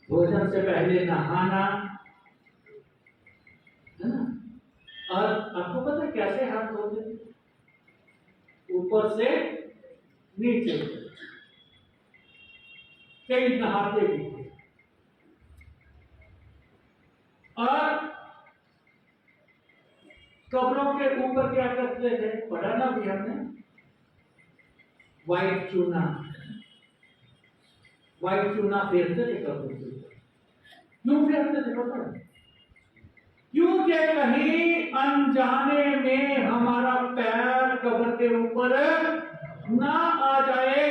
भोजन से पहले नहाना, है ना? और आपको पता कैसे हाथ धोते? ऊपर से नीचे। कई नहाते भी थे। और कब्रों के ऊपर क्या करते थे, पढ़ा ना भी हमने, व्हाइट चूना फेरते थे कब्रों के ऊपर। क्यों फेरते थे पता है? क्योंकि कहीं अनजाने में हमारा पैर कब्र के ऊपर ना आ जाए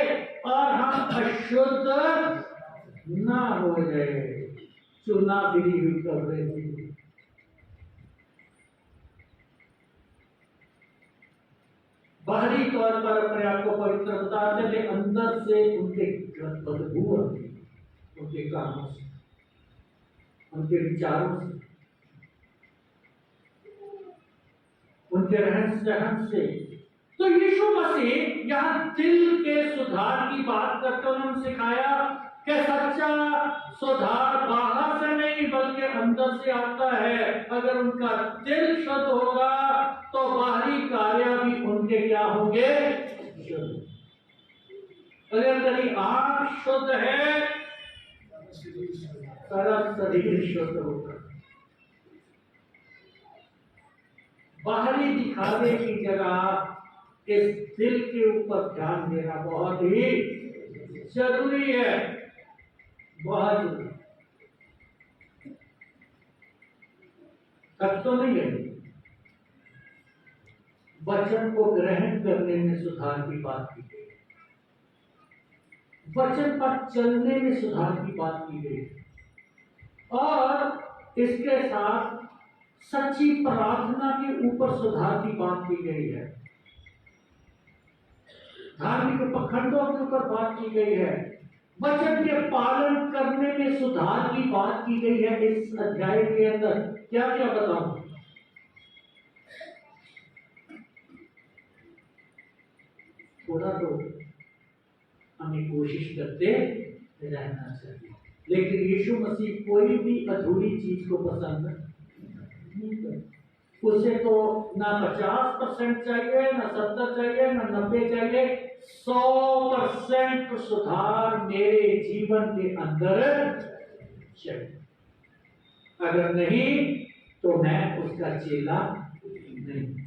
और हम अशुद्ध ना हो जाए। चूना फिरी हुई कब्रें थी। बाहरी तौर पर अपने आप को पवित्र बताते थे, अंदर से उनके बदबू आती, उनके कामों से, उनके विचारों से, उनके रहन सहन से। तो यीशु मसीह यहाँ दिल के सुधार की बात करते उन्होंने सिखाया कि सच्चा सुधार बाहर से नहीं बल्कि अंदर से आता है। अगर उनका दिल शुद्ध होगा तो बाहरी कार्य भी उनके क्या होंगे, शुद्ध। अगर तेरी आंख शुद्ध है, सारा शरीर शुद्ध होगा। बाहरी दिखावे की जगह इस दिल के ऊपर ध्यान देना बहुत ही जरूरी है, बहुत जरूरी। तब तो नहीं है। वचन को ग्रहण करने में सुधार की बात की गई, वचन पर चलने में सुधार की बात की गई, और इसके साथ सच्ची प्रार्थना के ऊपर सुधार की बात की गई है। धार्मिक पखंडों के ऊपर बात की गई है। वचन के पालन करने में सुधार की बात की गई है। इस अध्याय के अंदर क्या क्या बताऊं, थोड़ा तो हमें कोशिश करते रहना चाहिए। लेकिन यीशु मसीह कोई भी अधूरी चीज को पसंद नहीं करता। उसे तो ना 50% चाहिए, ना 70 चाहिए, ना 90 चाहिए। 100% सुधार मेरे जीवन के अंदर चाहिए। अगर नहीं तो मैं उसका चेला नहीं।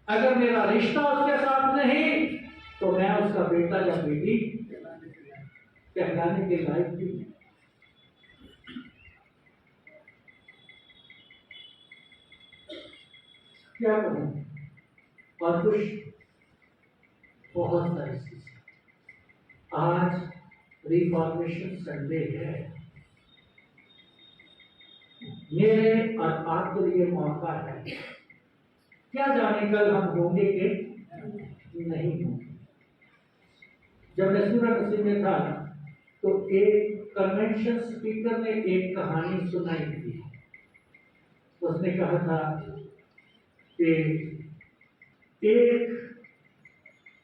अगर मेरा रिश्ता उसके साथ नहीं तो मैं उसका बेटा या बेटी कहलाने के लायक भी नहीं। क्या करूं, और कुछ बहुत सारी चीजें। आज रिफॉर्मेशन संडे है, मेरे और आपके लिए मौका है। क्या जाने कल हम होंगे कि नहीं होंगे। जब मैं सूरत में था तो एक कन्वेंशन स्पीकर ने एक कहानी सुनाई थी। उसने कहा था कि एक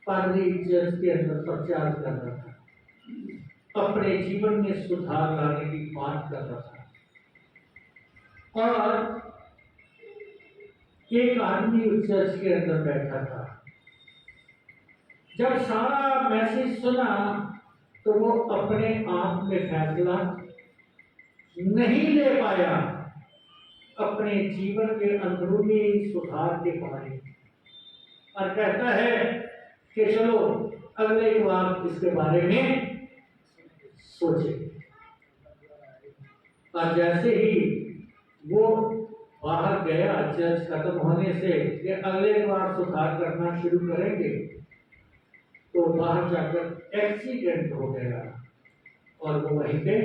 पादरी चर्च के अंदर प्रचार कर रहा था, अपने जीवन में सुधार लाने की बात कर रहा था, और एक आदमी उस चर्च के अंदर बैठा था। जब सारा मैसेज सुना तो वो अपने आप में फैसला नहीं ले पाया अपने जीवन के अंदरूनी सुधार के बारे में, और कहता है कि चलो अगले बार इसके बारे में सोचे। और जैसे ही वो बाहर गया चर्च खत्म होने से कि अगले बार सुधार करना शुरू करेंगे, तो बाहर जाकर एक्सीडेंट हो गया और वो वहीं पे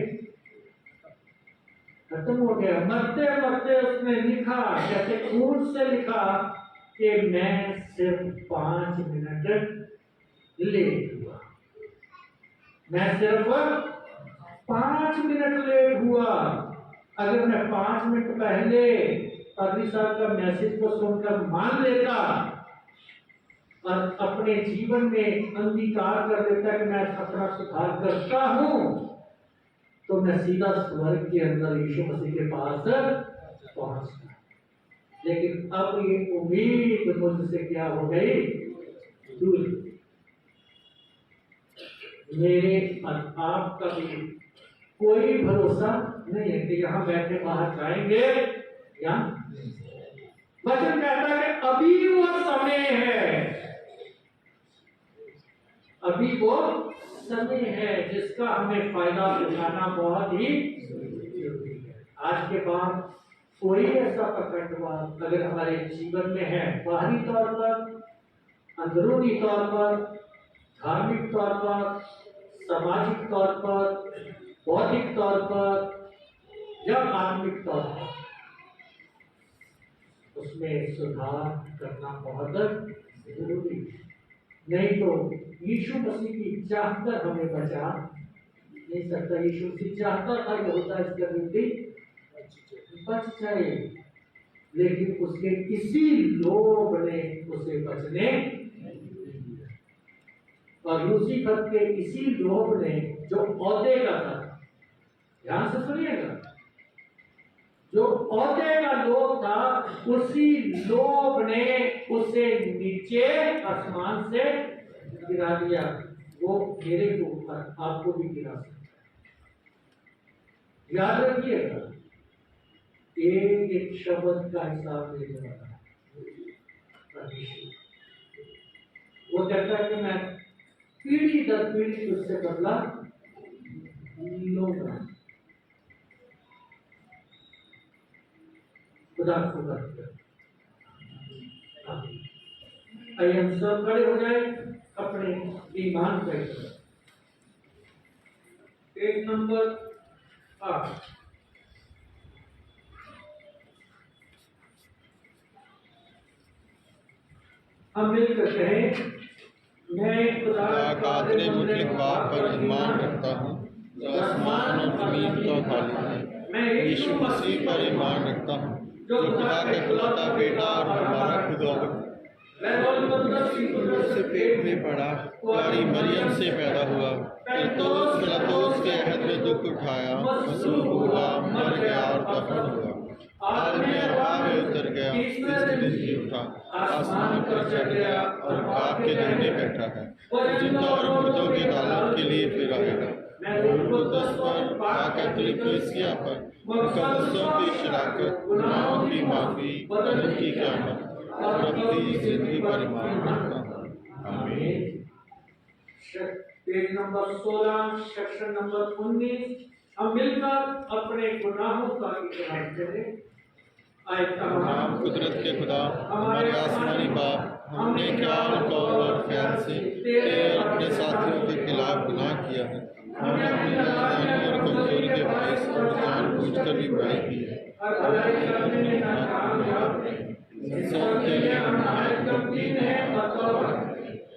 खत्म हो गया। मरते मरते उसने लिखा, जैसे खून से लिखा कि मैं सिर्फ 5 मिनट लेट हुआ, मैं सिर्फ 5 मिनट लेट हुआ। अगर मैं 5 मिनट पहले पादरी साहब का मैसेज को सुनकर मान लेता और अपने जीवन में अंगीकार कर देता कि मैं अपना सुधार करता हूं, तो मैं सीधा स्वर्ग के अंदर यीशु मसीह के पास पहुंचता। लेकिन अब ये उम्मीद मुझसे क्या हो गई, दूर। मेरे और आपका भी कोई भरोसा नहीं है कि यहाँ बैठे बाहर जाएंगे या वचन कहता है कि अभी वो समय है, अभी वो समय है जिसका हमें फायदा उठाना बहुत ही जरूरी है। आज के बाद कोई ऐसा प्रकटवाद अगर हमारे जीवन में है, बाहरी तौर पर, अंदरूनी तौर पर, धार्मिक तौर पर, सामाजिक तौर पर, बौद्धिक तौर पर या आत्मिक तौर पर, उसमें सुधार करना बहुत जरूरी है। नहीं तो यीशु मसीह की चाहकर हमें बचा नहीं सकता। यीशु मसीह चाहता था कि होता इसका विपरीत बच जाए, लेकिन उसके किसी लोभ ने उसे बचने नहीं दिया। और लूसीफर के इसी लोभ ने, जो औहदे का था, ध्यान से सुनिएगा, जो औहदे का लोभ था, उसी लोभ ने उसे नीचे आसमान से गिरा दिया। वो मेरे के ऊपर आपको भी गिरा सकता है। याद रखिएगा, एक शब्द का हिसाब लेने वाला वो कहता है कि मैं पीढ़ी दर पीढ़ी उससे बदला लूंगा। खुदा को बदला। आइए हम सब खड़े हो जाए अपने ईमान पे। Page number 8। हम मिलकर कहें, मैं खुदा का तेरे मुतलिक बात पर ईमान रखता हूँ जो आसमान और जमीन का खालिक है। मैं यीशु मसीह पर ईमान रखता हूँ जो खुदा का इकलौता बेटा और हमारा खुदावंद से पेट में पड़ा, कुंवारी मरियम से पैदा हुआ, पिलातुस के अहद में दुख उठाया, मसलूब हुआ, मर गया और दफन हुआ, आदमी अरवा में उतर गया, तीसरे दिन जी उठा, आसमान पर चढ़ गया और बाप के दाहिने बैठा है, जिंदा और मुर्दों की अदालत के लिए फिर आएगा। मुकद्दस पर, पाक कलीसिया पर, मुकद्दसों की शराकत, गुनाहों की माफी, बदन की क़यामत और अपनी जिंदगी पर ईमान रखता हूँ। आमीन। Page number 16, section number 19। हम मिलकर अपने गुनाहों का इकरार करें। नाम कुदरत के खुदा, हमारे आसमानी बाप, हमने ख्याल, कौल और ख्याल से तेरे और अपने साथियों के खिलाफ गुनाह किया है। हमने अपनी नादानी और कमजोरी के बायस और जानबूझकर भी बुराई की है।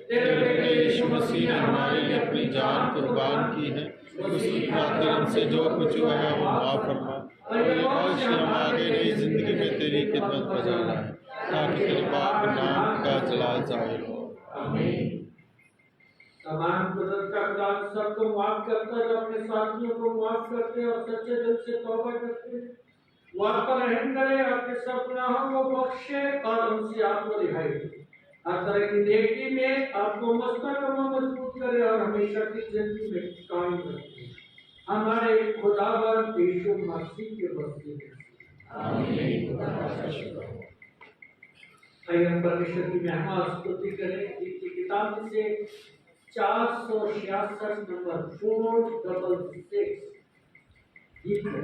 तेरे बेटे यीशु मसीह ने हमारे लिए अपनी जान कुर्बान की है। उसकी खातिर हमसे जो कुछ हुआ है वो माफ फरमा और हम आगे नई जिंदगी में तेरी खिदमत बजाना है, ताकि तेरे पाक नाम का जलाल जाहिर हो। आमीन। तमाम कुदरत का खुदा सबको माफ करता है, अपने साथियों को माफ करते और सच्चे दिल से तौबा करते, वो आप पर रहम करे, आपके सब गुनाहों को बख्शे और उनसे आपको रिहाई दे। हर तरह की नेकी में आपको मजबूत करे और हमेशा की जिंदगी में कायम रखे। हमारे खुदावंद यीशु मसीह के वसीले से आमीन। आइए हम परमेश्वर की महिमा स्तुति करें। की किताब से 466 नंबर 466 गीत है।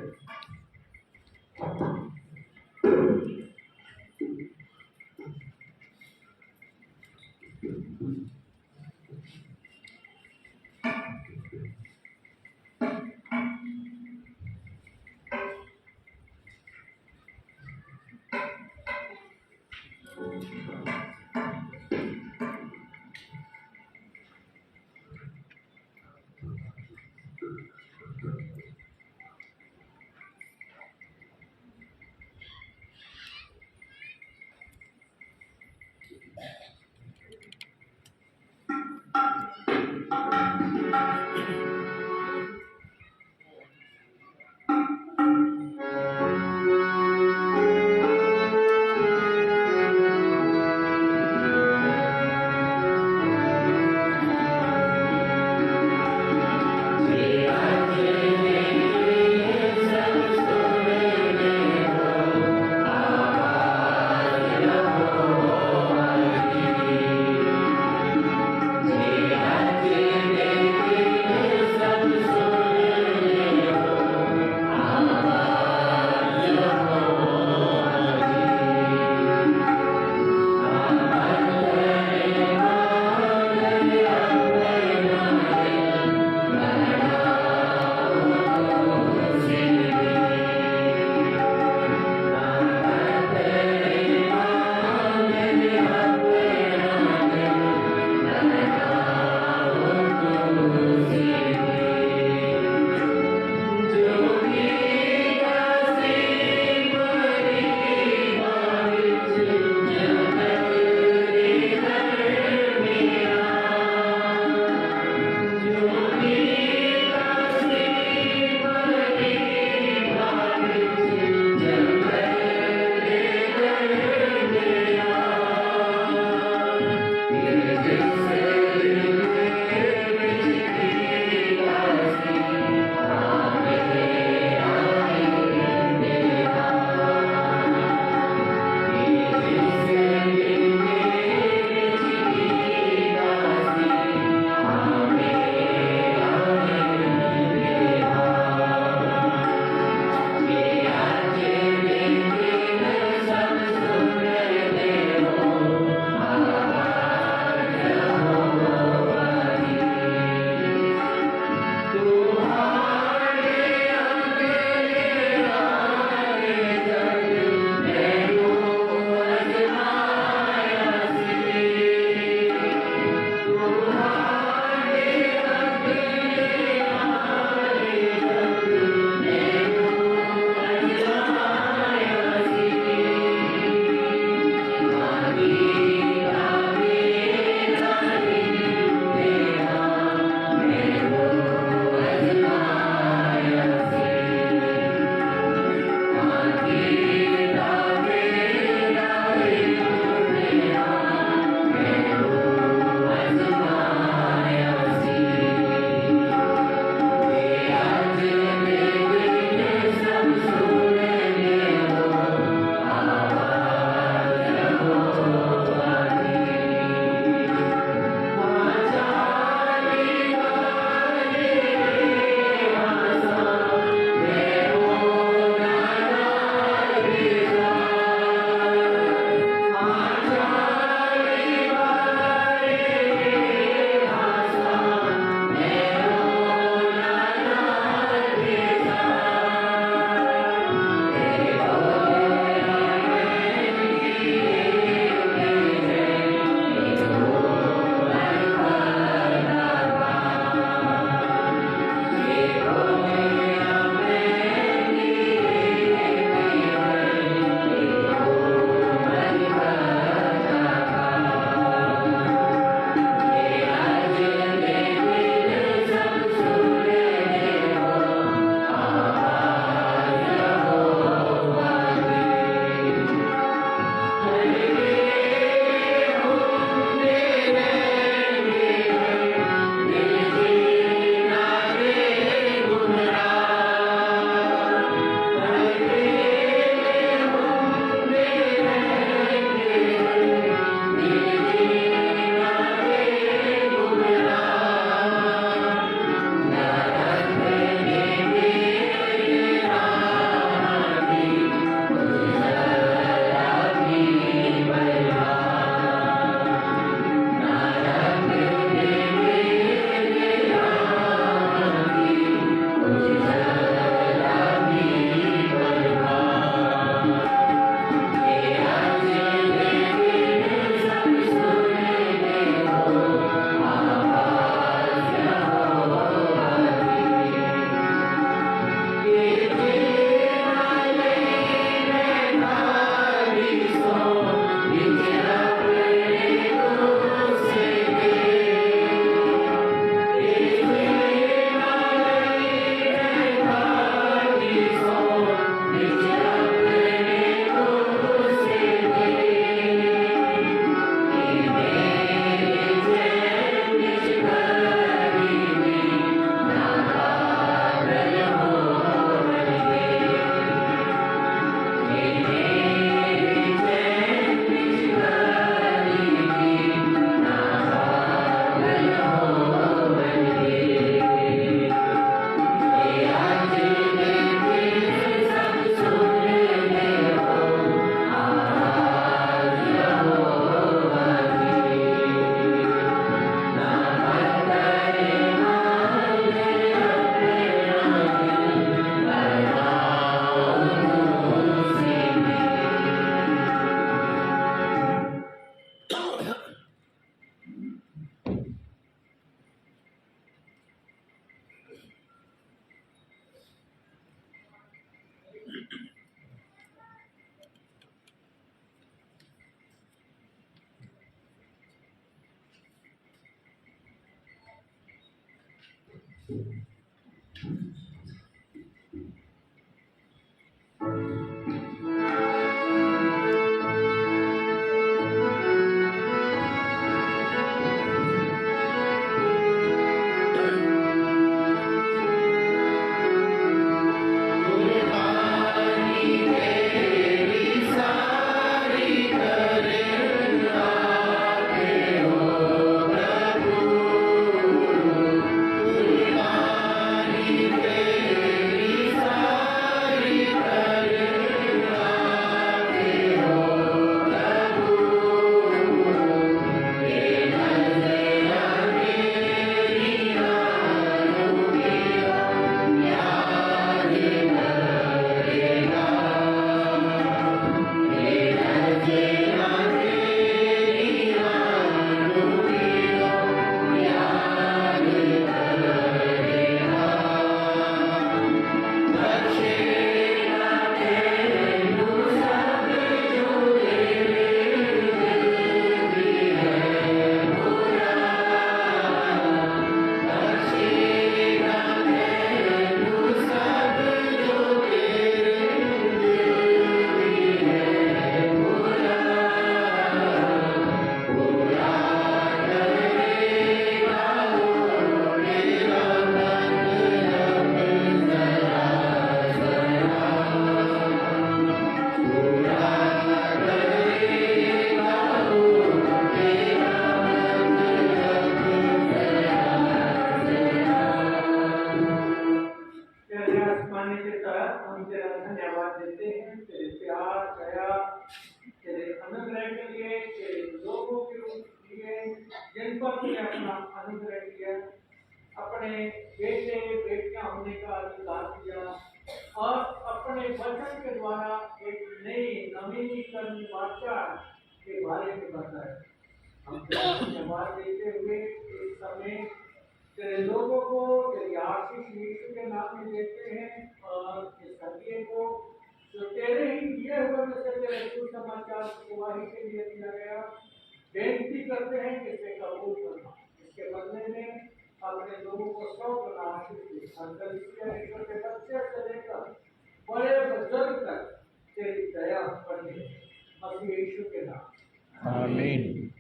आमीन।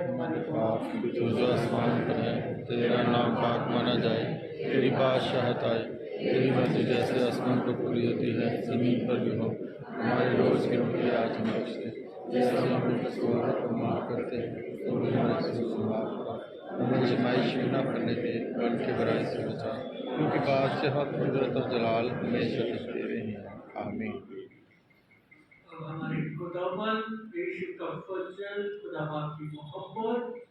हमारे बाप जो आसमान पर है, तेरा नाम पाक माना जाए, तेरी बादशाहत आए, तेरी मर्जी जैसे आसमान पर पूरी होती है जमीन पर भी हो। हमारे रोज की रोटी आज हम बख्श दे, जैसे हम को माफ करते हैं, तो भी हमारे से माफ कर, हमें आजमाइश में न करने दे, बल्कि बुराई से बचा, क्योंकि बादशाहत, कुदरत और जलाल हमेशा तेरे हैं। आमीन। हमारे खुदावन यीशु का फजल, खुदावन की मोहब्बत,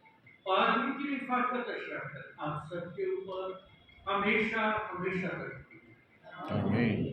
पानी की रिफाकत अशरफ आप सबके ऊपर हमेशा हमेशा रहे। आमीन।